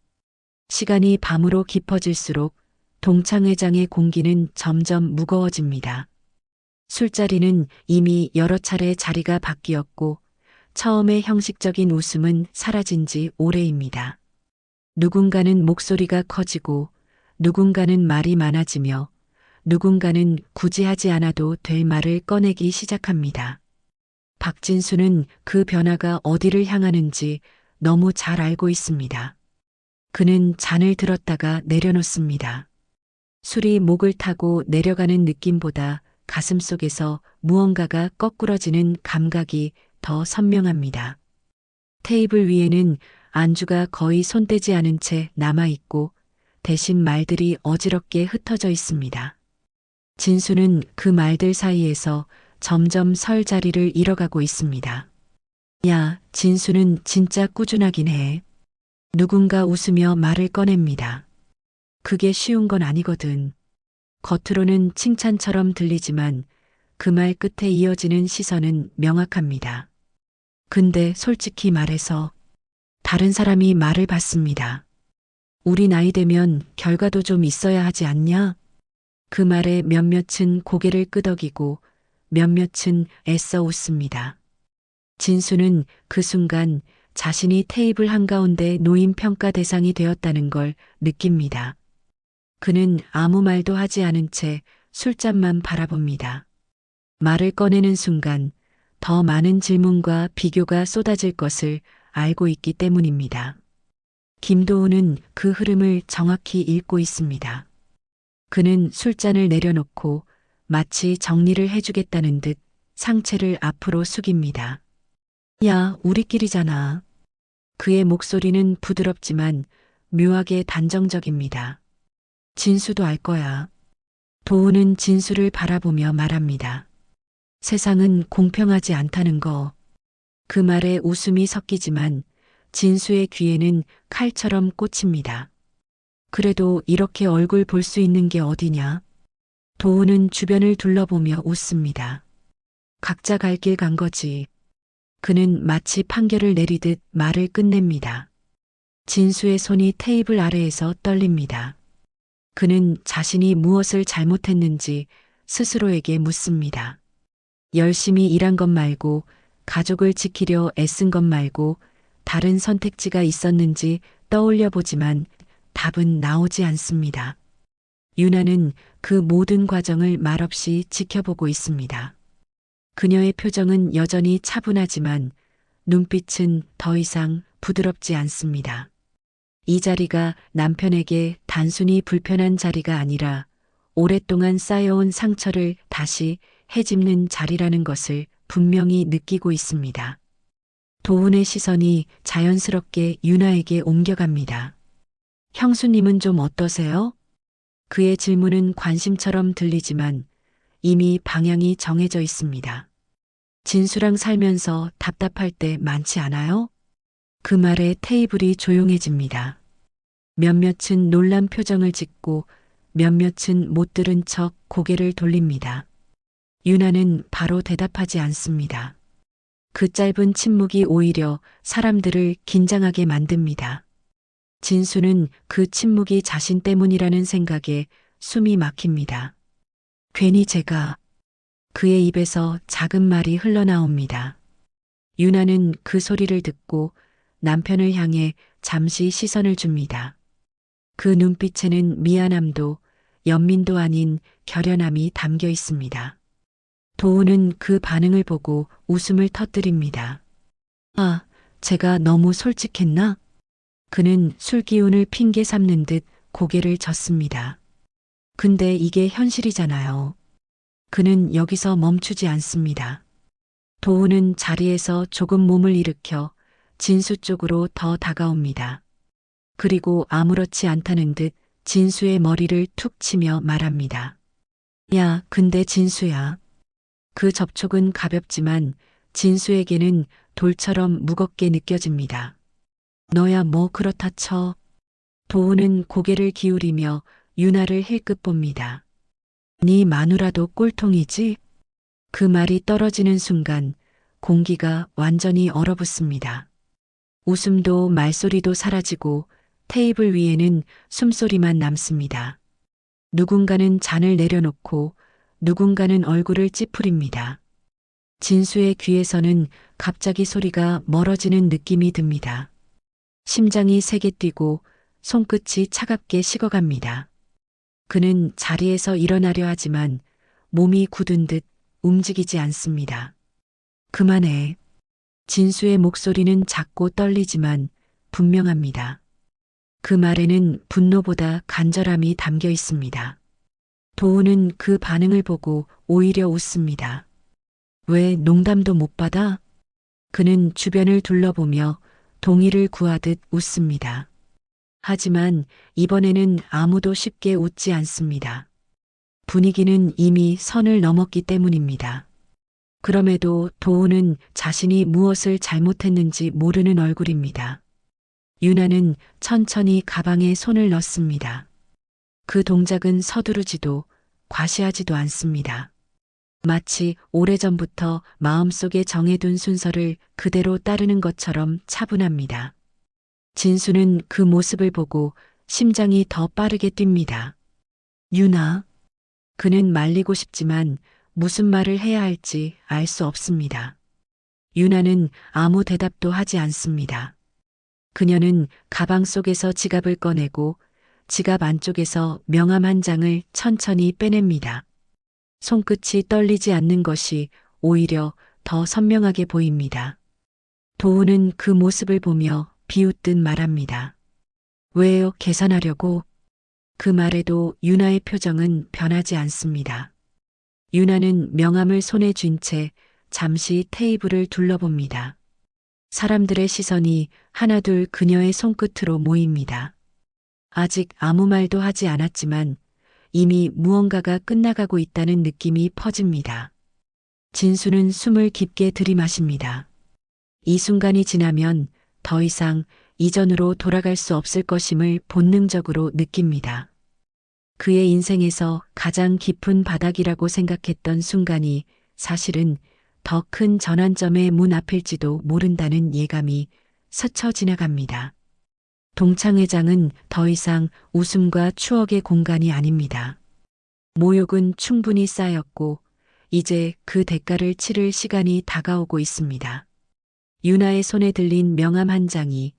시간이 밤으로 깊어질수록 동창회장의 공기는 점점 무거워집니다. 술자리는 이미 여러 차례 자리가 바뀌었고 처음의 형식적인 웃음은 사라진 지 오래입니다. 누군가는 목소리가 커지고 누군가는 말이 많아지며 누군가는 굳이 하지 않아도 될 말을 꺼내기 시작합니다. 박진수는 그 변화가 어디를 향하는지 너무 잘 알고 있습니다. 그는 잔을 들었다가 내려놓습니다. 술이 목을 타고 내려가는 느낌보다 가슴속에서 무언가가 거꾸러지는 감각이 더 선명합니다. 테이블 위에는 안주가 거의 손대지 않은 채 남아있고 대신 말들이 어지럽게 흩어져 있습니다. 진수는 그 말들 사이에서 점점 설 자리를 잃어가고 있습니다. 야, 진수는 진짜 꾸준하긴 해. 누군가 웃으며 말을 꺼냅니다. 그게 쉬운 건 아니거든. 겉으로는 칭찬처럼 들리지만 그 말 끝에 이어지는 시선은 명확합니다. 근데 솔직히 말해서 다른 사람이 말을 받습니다. 우리 나이 되면 결과도 좀 있어야 하지 않냐? 그 말에 몇몇은 고개를 끄덕이고 몇몇은 애써 웃습니다. 진수는 그 순간 자신이 테이블 한가운데 노인 평가 대상이 되었다는 걸 느낍니다. 그는 아무 말도 하지 않은 채 술잔만 바라봅니다. 말을 꺼내는 순간 더 많은 질문과 비교가 쏟아질 것을 알고 있기 때문입니다. 김도훈은 그 흐름을 정확히 읽고 있습니다. 그는 술잔을 내려놓고 마치 정리를 해주겠다는 듯 상체를 앞으로 숙입니다. 야, 우리끼리잖아. 그의 목소리는 부드럽지만 묘하게 단정적입니다. 진수도 알 거야. 도훈은 진수를 바라보며 말합니다. 세상은 공평하지 않다는 거. 그 말에 웃음이 섞이지만 진수의 귀에는 칼처럼 꽂힙니다. 그래도 이렇게 얼굴 볼 수 있는 게 어디냐? 도훈은 주변을 둘러보며 웃습니다. 각자 갈 길 간 거지. 그는 마치 판결을 내리듯 말을 끝냅니다. 진수의 손이 테이블 아래에서 떨립니다. 그는 자신이 무엇을 잘못했는지 스스로에게 묻습니다. 열심히 일한 것 말고 가족을 지키려 애쓴 것 말고 다른 선택지가 있었는지 떠올려 보지만 답은 나오지 않습니다. 유나는 그 모든 과정을 말없이 지켜보고 있습니다. 그녀의 표정은 여전히 차분하지만 눈빛은 더 이상 부드럽지 않습니다. 이 자리가 남편에게 단순히 불편한 자리가 아니라 오랫동안 쌓여온 상처를 다시 헤집는 자리라는 것을 분명히 느끼고 있습니다. 도훈의 시선이 자연스럽게 유나에게 옮겨갑니다. 형수님은 좀 어떠세요? 그의 질문은 관심처럼 들리지만 이미 방향이 정해져 있습니다. 진수랑 살면서 답답할 때 많지 않아요? 그 말에 테이블이 조용해집니다. 몇몇은 놀란 표정을 짓고 몇몇은 못 들은 척 고개를 돌립니다. 유나는 바로 대답하지 않습니다. 그 짧은 침묵이 오히려 사람들을 긴장하게 만듭니다. 진수는 그 침묵이 자신 때문이라는 생각에 숨이 막힙니다. 괜히 제가 그의 입에서 작은 말이 흘러나옵니다. 유나는 그 소리를 듣고 남편을 향해 잠시 시선을 줍니다. 그 눈빛에는 미안함도 연민도 아닌 결연함이 담겨 있습니다. 도우는 그 반응을 보고 웃음을 터뜨립니다. 아, 제가 너무 솔직했나? 그는 술 기운을 핑계 삼는 듯 고개를 젓습니다. 근데 이게 현실이잖아요. 그는 여기서 멈추지 않습니다. 도우는 자리에서 조금 몸을 일으켜 진수 쪽으로 더 다가옵니다. 그리고 아무렇지 않다는 듯 진수의 머리를 툭 치며 말합니다. 야, 근데 진수야. 그 접촉은 가볍지만 진수에게는 돌처럼 무겁게 느껴집니다. 너야 뭐 그렇다 쳐. 도우는 고개를 기울이며 유나를 힐끗 봅니다. 네 마누라도 꼴통이지? 그 말이 떨어지는 순간 공기가 완전히 얼어붙습니다. 웃음도 말소리도 사라지고 테이블 위에는 숨소리만 남습니다. 누군가는 잔을 내려놓고 누군가는 얼굴을 찌푸립니다. 진수의 귀에서는 갑자기 소리가 멀어지는 느낌이 듭니다. 심장이 세게 뛰고 손끝이 차갑게 식어갑니다. 그는 자리에서 일어나려 하지만 몸이 굳은 듯 움직이지 않습니다. 그만해. 진수의 목소리는 작고 떨리지만 분명합니다. 그 말에는 분노보다 간절함이 담겨 있습니다. 도우는 그 반응을 보고 오히려 웃습니다. 왜 농담도 못 받아? 그는 주변을 둘러보며 동의를 구하듯 웃습니다. 하지만 이번에는 아무도 쉽게 웃지 않습니다. 분위기는 이미 선을 넘었기 때문입니다. 그럼에도 도우는 자신이 무엇을 잘못했는지 모르는 얼굴입니다. 유나는 천천히 가방에 손을 넣습니다. 그 동작은 서두르지도 과시하지도 않습니다. 마치 오래전부터 마음속에 정해둔 순서를 그대로 따르는 것처럼 차분합니다. 진수는 그 모습을 보고 심장이 더 빠르게 뜁니다. 유나. 그는 말리고 싶지만 무슨 말을 해야 할지 알 수 없습니다. 유나는 아무 대답도 하지 않습니다. 그녀는 가방 속에서 지갑을 꺼내고 지갑 안쪽에서 명함 한 장을 천천히 빼냅니다. 손끝이 떨리지 않는 것이 오히려 더 선명하게 보입니다. 도우는 그 모습을 보며 비웃듯 말합니다. 왜요? 계산하려고? 그 말에도 유나의 표정은 변하지 않습니다. 유나는 명함을 손에 쥔 채 잠시 테이블을 둘러봅니다. 사람들의 시선이 하나둘 그녀의 손끝으로 모입니다. 아직 아무 말도 하지 않았지만 이미 무언가가 끝나가고 있다는 느낌이 퍼집니다. 진수는 숨을 깊게 들이마십니다. 이 순간이 지나면 더 이상 이전으로 돌아갈 수 없을 것임을 본능적으로 느낍니다. 그의 인생에서 가장 깊은 바닥이라고 생각했던 순간이 사실은 더 큰 전환점의 문 앞일지도 모른다는 예감이 스쳐 지나갑니다. 동창회장은 더 이상 웃음과 추억의 공간이 아닙니다. 모욕은 충분히 쌓였고 이제 그 대가를 치를 시간이 다가오고 있습니다. 유나의 손에 들린 명함 한 장이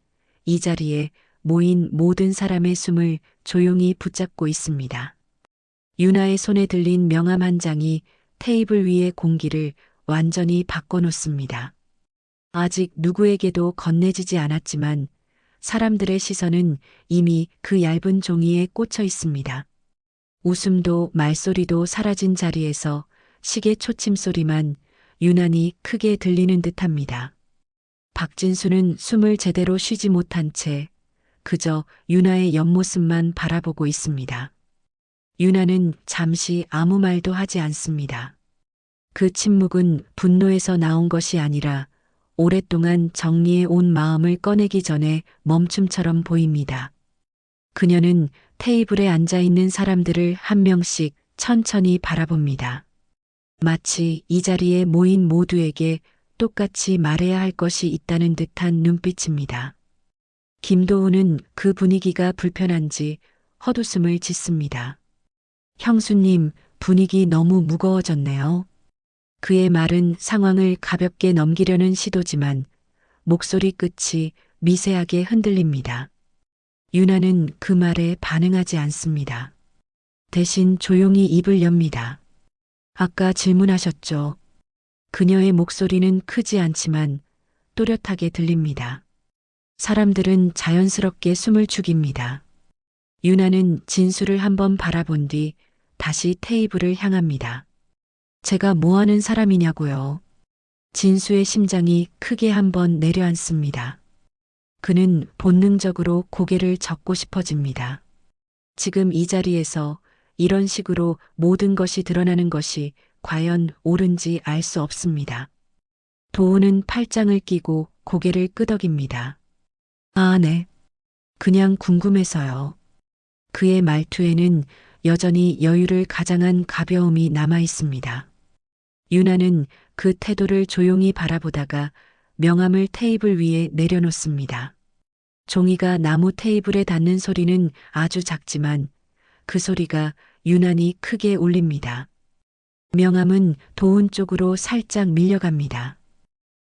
이 자리에 모인 모든 사람의 숨을 조용히 붙잡고 있습니다. 유나의 손에 들린 명함 한 장이 테이블 위의 공기를 완전히 바꿔놓습니다. 아직 누구에게도 건네지지 않았지만 사람들의 시선은 이미 그 얇은 종이에 꽂혀 있습니다. 웃음도 말소리도 사라진 자리에서 시계 초침 소리만 유난히 크게 들리는 듯합니다. 박진수는 숨을 제대로 쉬지 못한 채 그저 유나의 옆모습만 바라보고 있습니다. 유나는 잠시 아무 말도 하지 않습니다. 그 침묵은 분노에서 나온 것이 아니라 오랫동안 정리해 온 마음을 꺼내기 전에 멈춤처럼 보입니다. 그녀는 테이블에 앉아 있는 사람들을 한 명씩 천천히 바라봅니다. 마치 이 자리에 모인 모두에게 똑같이 말해야 할 것이 있다는 듯한 눈빛입니다. 김도우는 그 분위기가 불편한지 헛웃음을 짓습니다. 형수님, 분위기 너무 무거워졌네요. 그의 말은 상황을 가볍게 넘기려는 시도지만 목소리 끝이 미세하게 흔들립니다. 유나는 그 말에 반응하지 않습니다. 대신 조용히 입을 엽니다. 아까 질문하셨죠. 그녀의 목소리는 크지 않지만 또렷하게 들립니다. 사람들은 자연스럽게 숨을 죽입니다. 유나는 진수를 한번 바라본 뒤 다시 테이블을 향합니다. 제가 뭐 하는 사람이냐고요. 진수의 심장이 크게 한번 내려앉습니다. 그는 본능적으로 고개를 젓고 싶어집니다. 지금 이 자리에서 이런 식으로 모든 것이 드러나는 것이 과연 옳은지 알 수 없습니다. 도우는 팔짱을 끼고 고개를 끄덕입니다. 아, 네. 그냥 궁금해서요. 그의 말투에는 여전히 여유를 가장한 가벼움이 남아 있습니다. 유나는 그 태도를 조용히 바라보다가 명함을 테이블 위에 내려놓습니다. 종이가 나무 테이블에 닿는 소리는 아주 작지만 그 소리가 유난히 크게 울립니다. 명함은 도운 쪽으로 살짝 밀려갑니다.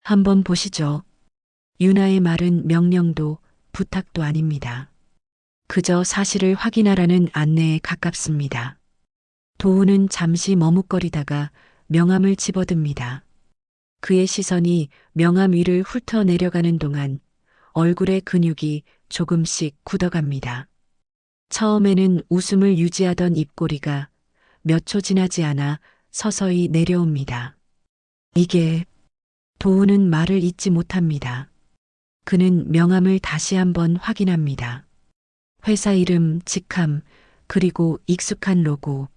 한번 보시죠. 유나의 말은 명령도 부탁도 아닙니다. 그저 사실을 확인하라는 안내에 가깝습니다. 도우는 잠시 머뭇거리다가 명함을 집어듭니다. 그의 시선이 명함 위를 훑어 내려가는 동안 얼굴의 근육이 조금씩 굳어갑니다. 처음에는 웃음을 유지하던 입꼬리가 몇 초 지나지 않아 서서히 내려옵니다. 이게 도우는 말을 잇지 못합니다. 그는 명함을 다시 한번 확인합니다. 회사 이름, 직함, 그리고 익숙한 로고.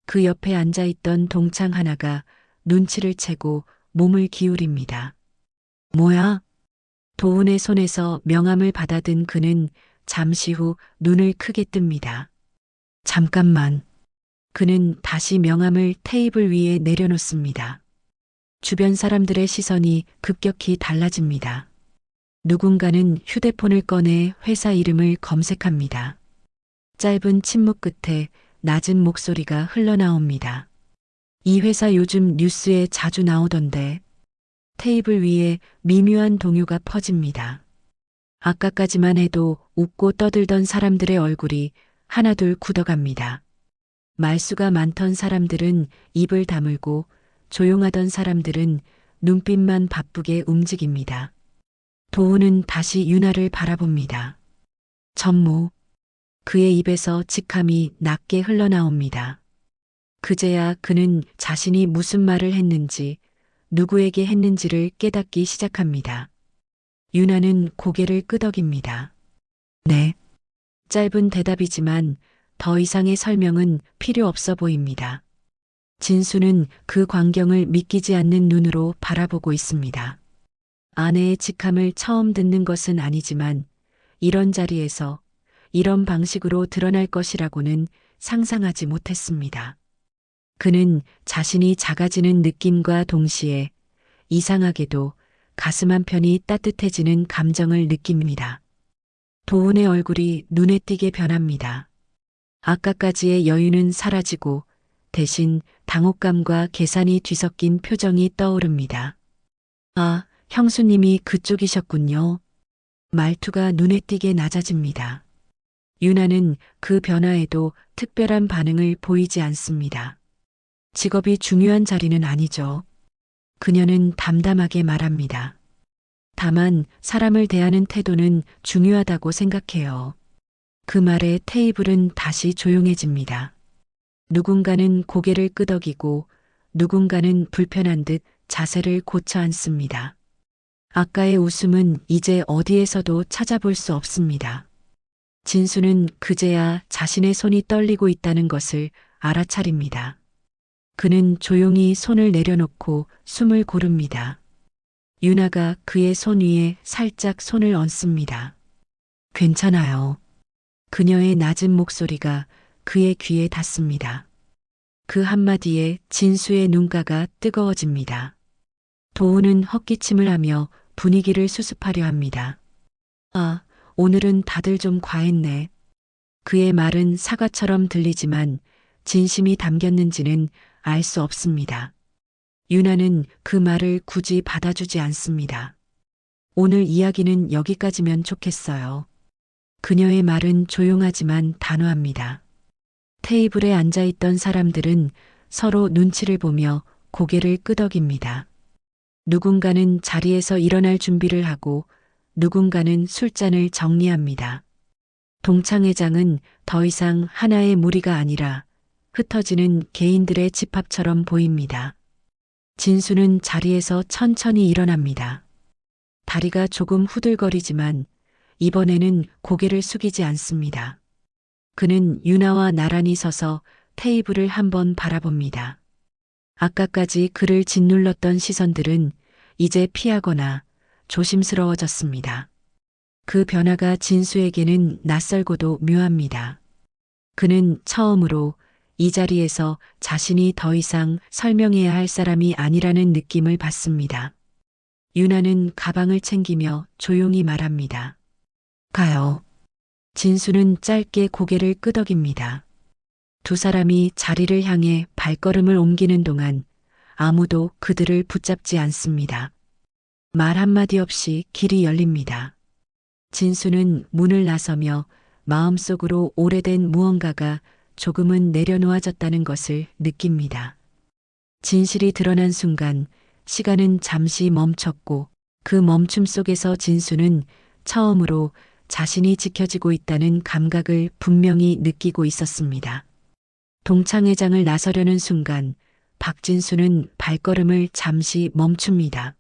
그 옆에 앉아있던 동창 하나가 눈치를 채고 몸을 기울입니다. 뭐야? 도훈의 손에서 명함을 받아든 그는 잠시 후 눈을 크게 뜹니다. 잠깐만. 그는 다시 명함을 테이블 위에 내려놓습니다. 주변 사람들의 시선이 급격히 달라집니다. 누군가는 휴대폰을 꺼내 회사 이름을 검색합니다. 짧은 침묵 끝에 낮은 목소리가 흘러나옵니다. 이 회사 요즘 뉴스에 자주 나오던데. 테이블 위에 미묘한 동요가 퍼집니다. 아까까지만 해도 웃고 떠들던 사람들의 얼굴이 하나둘 굳어갑니다. 말수가 많던 사람들은 입을 다물고 조용하던 사람들은 눈빛만 바쁘게 움직입니다. 도우는 다시 유나를 바라봅니다. 전무. 그의 입에서 직함이 낮게 흘러나옵니다. 그제야 그는 자신이 무슨 말을 했는지, 누구에게 했는지를 깨닫기 시작합니다. 유나는 고개를 끄덕입니다. 네. 짧은 대답이지만 더 이상의 설명은 필요 없어 보입니다. 진수는 그 광경을 믿기지 않는 눈으로 바라보고 있습니다. 아내의 직함을 처음 듣는 것은 아니지만 이런 자리에서 이런 방식으로 드러날 것이라고는 상상하지 못했습니다. 그는 자신이 작아지는 느낌과 동시에 이상하게도 가슴 한편이 따뜻해지는 감정을 느낍니다. 도훈의 얼굴이 눈에 띄게 변합니다. 아까까지의 여유는 사라지고 대신 당혹감과 계산이 뒤섞인 표정이 떠오릅니다. 아, 형수님이 그쪽이셨군요. 말투가 눈에 띄게 낮아집니다. 유나는 그 변화에도 특별한 반응을 보이지 않습니다. 직업이 중요한 자리는 아니죠. 그녀는 담담하게 말합니다. 다만 사람을 대하는 태도는 중요하다고 생각해요. 그 말에 테이블은 다시 조용해집니다. 누군가는 고개를 끄덕이고 누군가는 불편한 듯 자세를 고쳐 앉습니다. 아까의 웃음은 이제 어디에서도 찾아볼 수 없습니다. 진수는 그제야 자신의 손이 떨리고 있다는 것을 알아차립니다. 그는 조용히 손을 내려놓고 숨을 고릅니다. 유나가 그의 손 위에 살짝 손을 얹습니다. 괜찮아요. 그녀의 낮은 목소리가 그의 귀에 닿습니다. 그 한마디에 진수의 눈가가 뜨거워집니다. 도우는 헛기침을 하며 분위기를 수습하려 합니다. 아, 오늘은 다들 좀 과했네. 그의 말은 사과처럼 들리지만 진심이 담겼는지는 알 수 없습니다. 유나는 그 말을 굳이 받아주지 않습니다. 오늘 이야기는 여기까지면 좋겠어요. 그녀의 말은 조용하지만 단호합니다. 테이블에 앉아있던 사람들은 서로 눈치를 보며 고개를 끄덕입니다. 누군가는 자리에서 일어날 준비를 하고 누군가는 술잔을 정리합니다. 동창회장은 더 이상 하나의 무리가 아니라 흩어지는 개인들의 집합처럼 보입니다. 진수는 자리에서 천천히 일어납니다. 다리가 조금 후들거리지만 이번에는 고개를 숙이지 않습니다. 그는 유나와 나란히 서서 테이블을 한번 바라봅니다. 아까까지 그를 짓눌렀던 시선들은 이제 피하거나 조심스러워졌습니다. 그 변화가 진수에게는 낯설고도 묘합니다. 그는 처음으로 이 자리에서 자신이 더 이상 설명해야 할 사람이 아니라는 느낌을 받습니다. 유나는 가방을 챙기며 조용히 말합니다. 가요. 진수는 짧게 고개를 끄덕입니다. 두 사람이 자리를 향해 발걸음을 옮기는 동안 아무도 그들을 붙잡지 않습니다. 말 한마디 없이 길이 열립니다. 진수는 문을 나서며 마음속으로 오래된 무언가가 조금은 내려놓아졌다는 것을 느낍니다. 진실이 드러난 순간 시간은 잠시 멈췄고 그 멈춤 속에서 진수는 처음으로 자신이 지켜지고 있다는 감각을 분명히 느끼고 있었습니다. 동창회장을 나서려는 순간 박진수는 발걸음을 잠시 멈춥니다.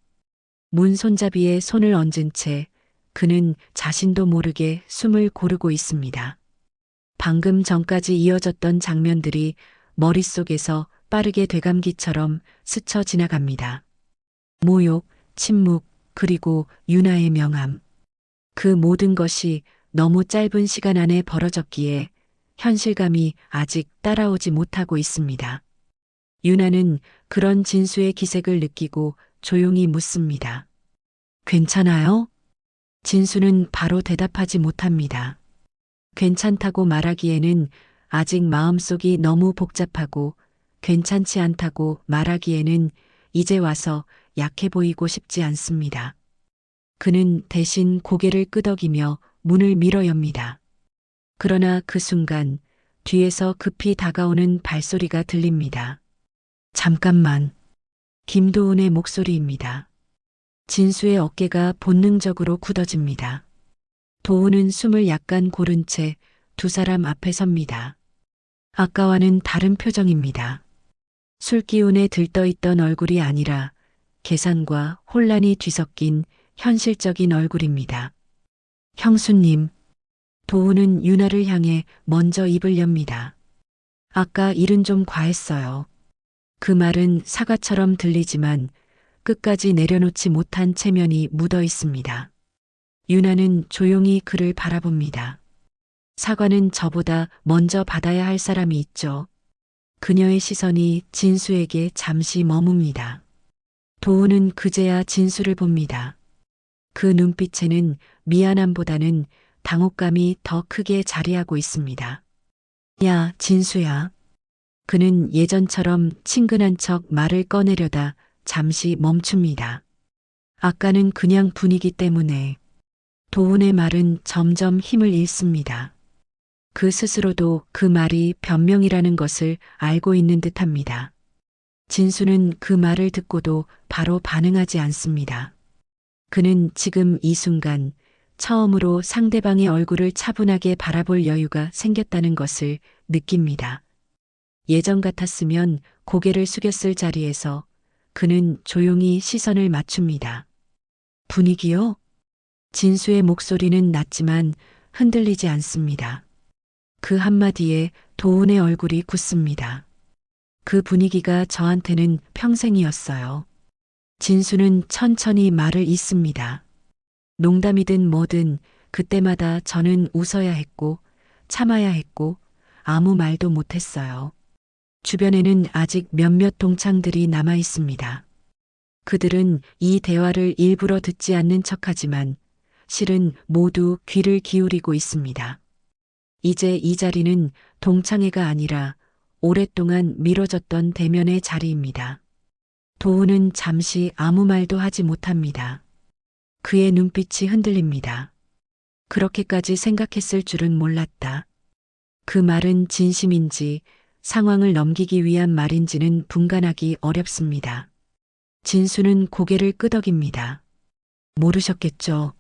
문 손잡이에 손을 얹은 채 그는 자신도 모르게 숨을 고르고 있습니다. 방금 전까지 이어졌던 장면들이 머릿속에서 빠르게 되감기처럼 스쳐 지나갑니다. 모욕, 침묵, 그리고 유나의 명함. 그 모든 것이 너무 짧은 시간 안에 벌어졌기에 현실감이 아직 따라오지 못하고 있습니다. 유나는 그런 진수의 기색을 느끼고 조용히 묻습니다. 괜찮아요? 진수는 바로 대답하지 못합니다. 괜찮다고 말하기에는 아직 마음속이 너무 복잡하고 괜찮지 않다고 말하기에는 이제 와서 약해 보이고 싶지 않습니다. 그는 대신 고개를 끄덕이며 문을 밀어 엽니다. 그러나 그 순간 뒤에서 급히 다가오는 발소리가 들립니다. 잠깐만. 김도은의 목소리입니다. 진수의 어깨가 본능적으로 굳어집니다. 도은은 숨을 약간 고른 채 두 사람 앞에 섭니다. 아까와는 다른 표정입니다. 술기운에 들떠있던 얼굴이 아니라 계산과 혼란이 뒤섞인 현실적인 얼굴입니다. 형수님. 도은은 유나를 향해 먼저 입을 엽니다. 아까 일은 좀 과했어요. 그 말은 사과처럼 들리지만 끝까지 내려놓지 못한 체면이 묻어 있습니다. 유나는 조용히 그를 바라봅니다. 사과는 저보다 먼저 받아야 할 사람이 있죠. 그녀의 시선이 진수에게 잠시 머뭅니다. 도우는 그제야 진수를 봅니다. 그 눈빛에는 미안함보다는 당혹감이 더 크게 자리하고 있습니다. 야, 진수야. 그는 예전처럼 친근한 척 말을 꺼내려다 잠시 멈춥니다. 아까는 그냥 분위기 때문에. 도훈의 말은 점점 힘을 잃습니다. 그 스스로도 그 말이 변명이라는 것을 알고 있는 듯합니다. 진수는 그 말을 듣고도 바로 반응하지 않습니다. 그는 지금 이 순간 처음으로 상대방의 얼굴을 차분하게 바라볼 여유가 생겼다는 것을 느낍니다. 예전 같았으면 고개를 숙였을 자리에서 그는 조용히 시선을 맞춥니다. 분위기요? 진수의 목소리는 낮지만 흔들리지 않습니다. 그 한마디에 도훈의 얼굴이 굳습니다. 그 분위기가 저한테는 평생이었어요. 진수는 천천히 말을 잇습니다. 농담이든 뭐든 그때마다 저는 웃어야 했고 참아야 했고 아무 말도 못했어요. 주변에는 아직 몇몇 동창들이 남아 있습니다. 그들은 이 대화를 일부러 듣지 않는 척하지만 실은 모두 귀를 기울이고 있습니다. 이제 이 자리는 동창회가 아니라 오랫동안 미뤄졌던 대면의 자리입니다. 도훈은 잠시 아무 말도 하지 못합니다. 그의 눈빛이 흔들립니다. 그렇게까지 생각했을 줄은 몰랐다. 그 말은 진심인지 상황을 넘기기 위한 말인지는 분간하기 어렵습니다. 진수는 고개를 끄덕입니다. 모르셨겠죠?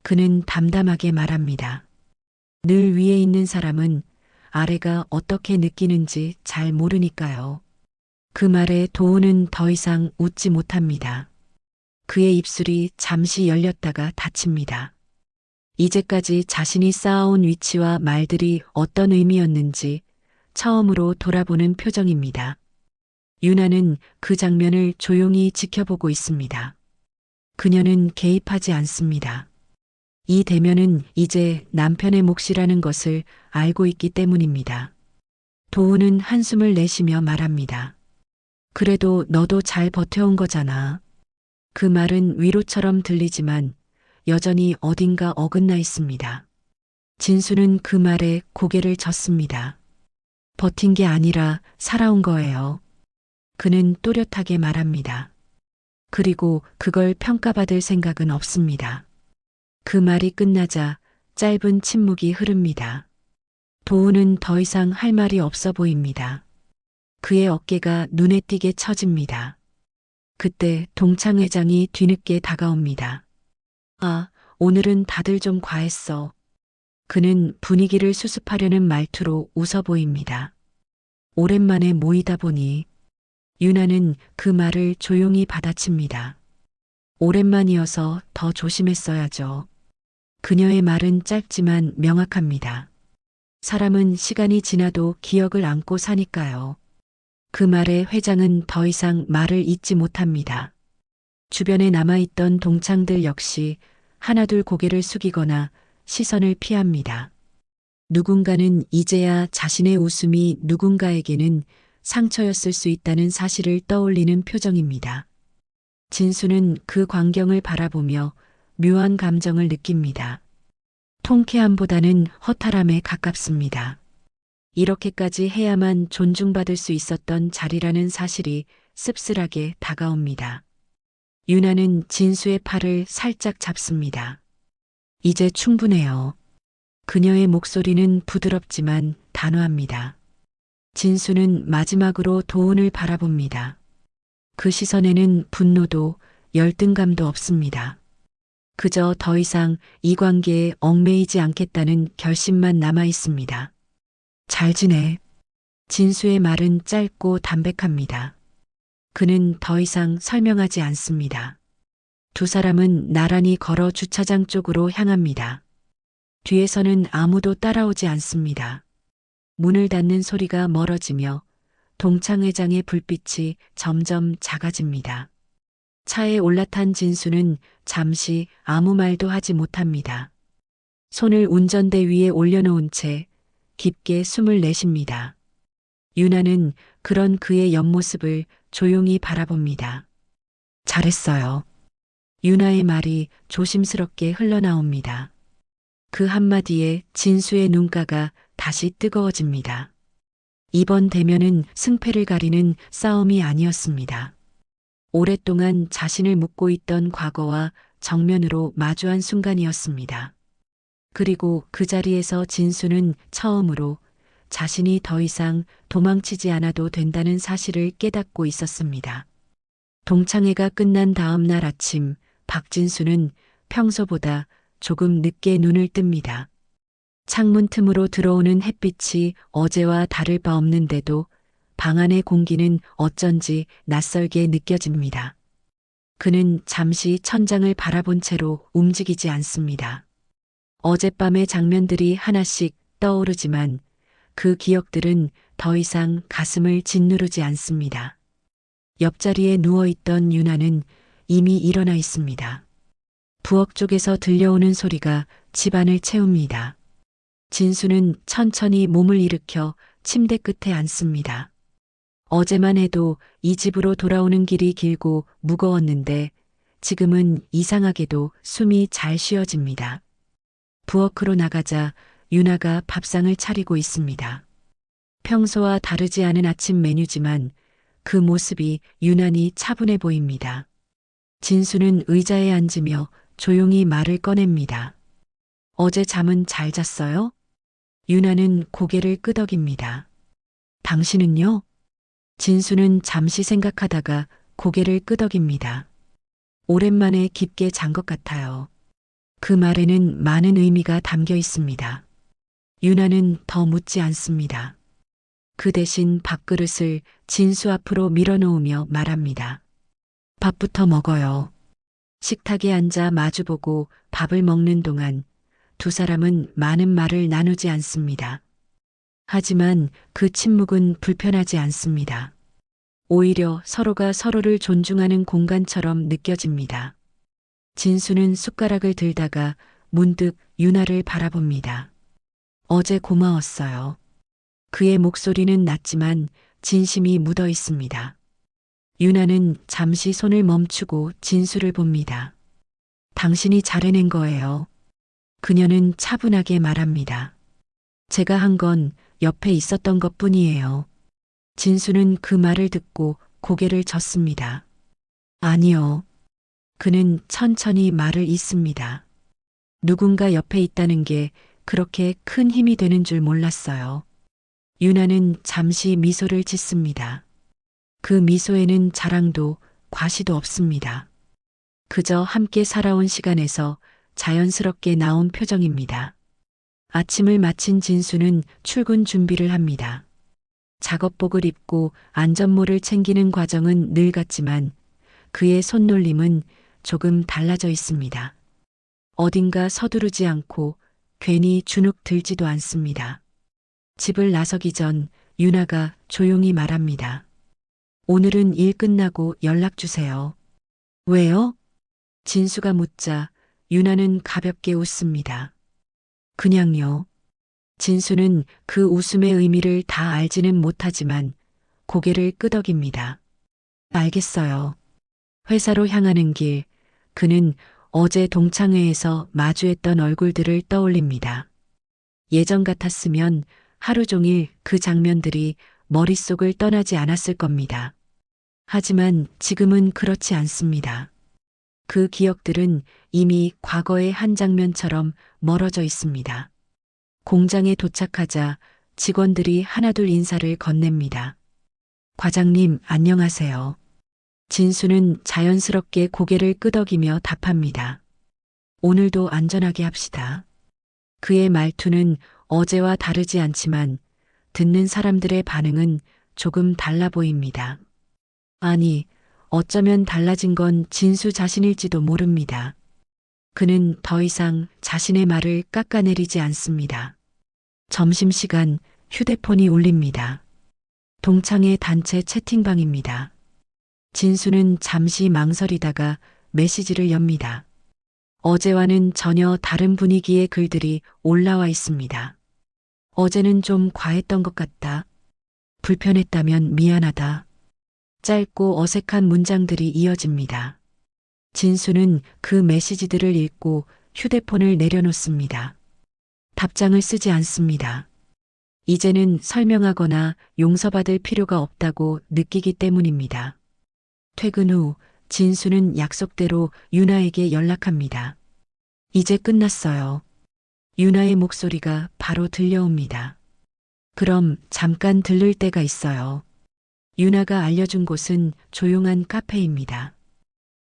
그는 담담하게 말합니다. 늘 위에 있는 사람은 아래가 어떻게 느끼는지 잘 모르니까요. 그 말에 도훈은 더 이상 웃지 못합니다. 그의 입술이 잠시 열렸다가 닫힙니다. 이제까지 자신이 쌓아온 위치와 말들이 어떤 의미였는지 처음으로 돌아보는 표정입니다. 유나는 그 장면을 조용히 지켜보고 있습니다. 그녀는 개입하지 않습니다. 이 대면은 이제 남편의 몫이라는 것을 알고 있기 때문입니다. 도훈은 한숨을 내쉬며 말합니다. 그래도 너도 잘 버텨온 거잖아. 그 말은 위로처럼 들리지만 여전히 어딘가 어긋나 있습니다. 진수는 그 말에 고개를 젓습니다. 버틴 게 아니라 살아온 거예요. 그는 또렷하게 말합니다. 그리고 그걸 평가받을 생각은 없습니다. 그 말이 끝나자 짧은 침묵이 흐릅니다. 도훈은 더 이상 할 말이 없어 보입니다. 그의 어깨가 눈에 띄게 처집니다. 그때 동창 회장이 뒤늦게 다가옵니다. 아, 오늘은 다들 좀 과했어. 그는 분위기를 수습하려는 말투로 웃어 보입니다. 오랜만에 모이다 보니 유나는 그 말을 조용히 받아칩니다. 오랜만이어서 더 조심했어야죠. 그녀의 말은 짧지만 명확합니다. 사람은 시간이 지나도 기억을 안고 사니까요. 그 말에 회장은 더 이상 말을 잇지 못합니다. 주변에 남아있던 동창들 역시 하나둘 고개를 숙이거나 시선을 피합니다. 누군가는 이제야 자신의 웃음이 누군가에게는 상처였을 수 있다는 사실을 떠올리는 표정입니다. 진수는 그 광경을 바라보며 묘한 감정을 느낍니다. 통쾌함보다는 허탈함에 가깝습니다. 이렇게까지 해야만 존중받을 수 있었던 자리라는 사실이 씁쓸하게 다가옵니다. 유나는 진수의 팔을 살짝 잡습니다. 이제 충분해요. 그녀의 목소리는 부드럽지만 단호합니다. 진수는 마지막으로 도훈을 바라봅니다. 그 시선에는 분노도 열등감도 없습니다. 그저 더 이상 이 관계에 얽매이지 않겠다는 결심만 남아 있습니다. 잘 지내. 진수의 말은 짧고 담백합니다. 그는 더 이상 설명하지 않습니다. 두 사람은 나란히 걸어 주차장 쪽으로 향합니다. 뒤에서는 아무도 따라오지 않습니다. 문을 닫는 소리가 멀어지며 동창 회장의 불빛이 점점 작아집니다. 차에 올라탄 진수는 잠시 아무 말도 하지 못합니다. 손을 운전대 위에 올려놓은 채 깊게 숨을 내쉽니다. 유나는 그런 그의 옆모습을 조용히 바라봅니다. 잘했어요. 유나의 말이 조심스럽게 흘러나옵니다. 그 한마디에 진수의 눈가가 다시 뜨거워집니다. 이번 대면은 승패를 가리는 싸움이 아니었습니다. 오랫동안 자신을 묻고 있던 과거와 정면으로 마주한 순간이었습니다. 그리고 그 자리에서 진수는 처음으로 자신이 더 이상 도망치지 않아도 된다는 사실을 깨닫고 있었습니다. 동창회가 끝난 다음 날 아침, 박진수는 평소보다 조금 늦게 눈을 뜹니다. 창문 틈으로 들어오는 햇빛이 어제와 다를 바 없는데도 방 안의 공기는 어쩐지 낯설게 느껴집니다. 그는 잠시 천장을 바라본 채로 움직이지 않습니다. 어젯밤의 장면들이 하나씩 떠오르지만 그 기억들은 더 이상 가슴을 짓누르지 않습니다. 옆자리에 누워있던 유나는 이미 일어나 있습니다. 부엌 쪽에서 들려오는 소리가 집안을 채웁니다. 진수는 천천히 몸을 일으켜 침대 끝에 앉습니다. 어제만 해도 이 집으로 돌아오는 길이 길고 무거웠는데 지금은 이상하게도 숨이 잘 쉬어집니다. 부엌으로 나가자 유나가 밥상을 차리고 있습니다. 평소와 다르지 않은 아침 메뉴지만 그 모습이 유난히 차분해 보입니다. 진수는 의자에 앉으며 조용히 말을 꺼냅니다. 어제 잠은 잘 잤어요? 유나는 고개를 끄덕입니다. 당신은요? 진수는 잠시 생각하다가 고개를 끄덕입니다. 오랜만에 깊게 잔 것 같아요. 그 말에는 많은 의미가 담겨 있습니다. 유나는 더 묻지 않습니다. 그 대신 밥그릇을 진수 앞으로 밀어놓으며 말합니다. 밥부터 먹어요. 식탁에 앉아 마주보고 밥을 먹는 동안 두 사람은 많은 말을 나누지 않습니다. 하지만 그 침묵은 불편하지 않습니다. 오히려 서로가 서로를 존중하는 공간처럼 느껴집니다. 진수는 숟가락을 들다가 문득 유나를 바라봅니다. 어제 고마웠어요. 그의 목소리는 낮지만 진심이 묻어 있습니다. 유나는 잠시 손을 멈추고 진수를 봅니다. 당신이 잘해낸 거예요. 그녀는 차분하게 말합니다. 제가 한 건 옆에 있었던 것 뿐이에요. 진수는 그 말을 듣고 고개를 젓습니다. 아니요. 그는 천천히 말을 잇습니다. 누군가 옆에 있다는 게 그렇게 큰 힘이 되는 줄 몰랐어요. 유나는 잠시 미소를 짓습니다. 그 미소에는 자랑도 과시도 없습니다. 그저 함께 살아온 시간에서 자연스럽게 나온 표정입니다. 아침을 마친 진수는 출근 준비를 합니다. 작업복을 입고 안전모를 챙기는 과정은 늘 같지만 그의 손놀림은 조금 달라져 있습니다. 어딘가 서두르지 않고 괜히 주눅 들지도 않습니다. 집을 나서기 전 유나가 조용히 말합니다. 오늘은 일 끝나고 연락 주세요. 왜요? 진수가 묻자 유나는 가볍게 웃습니다. 그냥요. 진수는 그 웃음의 의미를 다 알지는 못하지만 고개를 끄덕입니다. 알겠어요. 회사로 향하는 길, 그는 어제 동창회에서 마주했던 얼굴들을 떠올립니다. 예전 같았으면 하루 종일 그 장면들이 머릿속을 떠나지 않았을 겁니다. 하지만 지금은 그렇지 않습니다. 그 기억들은 이미 과거의 한 장면처럼 멀어져 있습니다. 공장에 도착하자 직원들이 하나둘 인사를 건넵니다. 과장님, 안녕하세요. 진수는 자연스럽게 고개를 끄덕이며 답합니다. 오늘도 안전하게 합시다. 그의 말투는 어제와 다르지 않지만 듣는 사람들의 반응은 조금 달라 보입니다. 아니, 어쩌면 달라진 건 진수 자신일지도 모릅니다. 그는 더 이상 자신의 말을 깎아내리지 않습니다. 점심시간 휴대폰이 울립니다. 동창회 단체 채팅방입니다. 진수는 잠시 망설이다가 메시지를 엽니다. 어제와는 전혀 다른 분위기의 글들이 올라와 있습니다. 어제는 좀 과했던 것 같다. 불편했다면 미안하다. 짧고 어색한 문장들이 이어집니다. 진수는 그 메시지들을 읽고 휴대폰을 내려놓습니다. 답장을 쓰지 않습니다. 이제는 설명하거나 용서받을 필요가 없다고 느끼기 때문입니다. 퇴근 후 진수는 약속대로 유나에게 연락합니다. 이제 끝났어요. 유나의 목소리가 바로 들려옵니다. 그럼 잠깐 들를 때가 있어요. 유나가 알려준 곳은 조용한 카페입니다.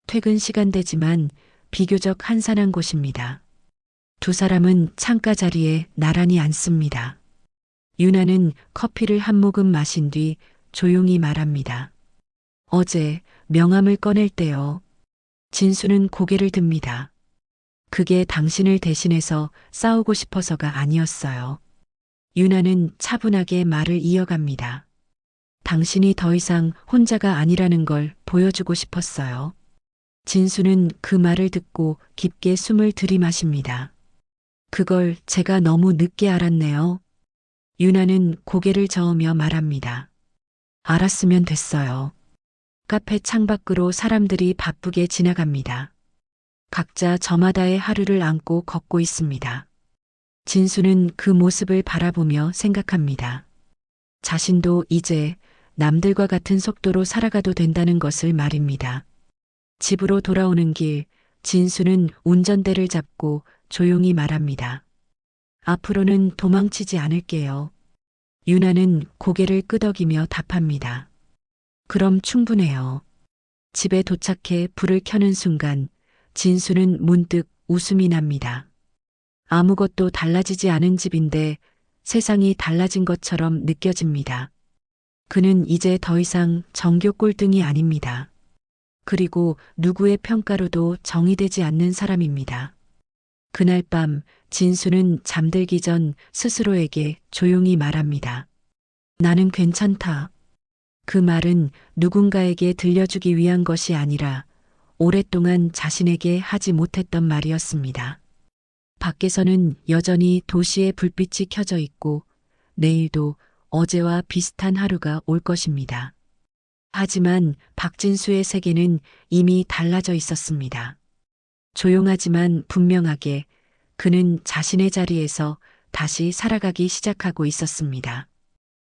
퇴근 시간대지만 비교적 한산한 곳입니다. 두 사람은 창가 자리에 나란히 앉습니다. 유나는 커피를 한 모금 마신 뒤 조용히 말합니다. 어제 명함을 꺼낼 때요. 진수는 고개를 듭니다. 그게 당신을 대신해서 싸우고 싶어서가 아니었어요. 유나는 차분하게 말을 이어갑니다. 당신이 더 이상 혼자가 아니라는 걸 보여주고 싶었어요. 진수는 그 말을 듣고 깊게 숨을 들이마십니다. 그걸 제가 너무 늦게 알았네요. 유나는 고개를 저으며 말합니다. 알았으면 됐어요. 카페 창밖으로 사람들이 바쁘게 지나갑니다. 각자 저마다의 하루를 안고 걷고 있습니다. 진수는 그 모습을 바라보며 생각합니다. 자신도 이제 남들과 같은 속도로 살아가도 된다는 것을 말입니다. 집으로 돌아오는 길, 진수는 운전대를 잡고 조용히 말합니다. 앞으로는 도망치지 않을게요. 유나는 고개를 끄덕이며 답합니다. 그럼 충분해요. 집에 도착해 불을 켜는 순간 진수는 문득 웃음이 납니다. 아무것도 달라지지 않은 집인데 세상이 달라진 것처럼 느껴집니다. 그는 이제 더 이상 정교 꼴등이 아닙니다. 그리고 누구의 평가로도 정의되지 않는 사람입니다. 그날 밤 진수는 잠들기 전 스스로에게 조용히 말합니다. 나는 괜찮다. 그 말은 누군가에게 들려주기 위한 것이 아니라 오랫동안 자신에게 하지 못했던 말이었습니다. 밖에서는 여전히 도시의 불빛이 켜져 있고 내일도 어제와 비슷한 하루가 올 것입니다. 하지만 박진수의 세계는 이미 달라져 있었습니다. 조용하지만 분명하게 그는 자신의 자리에서 다시 살아가기 시작하고 있었습니다.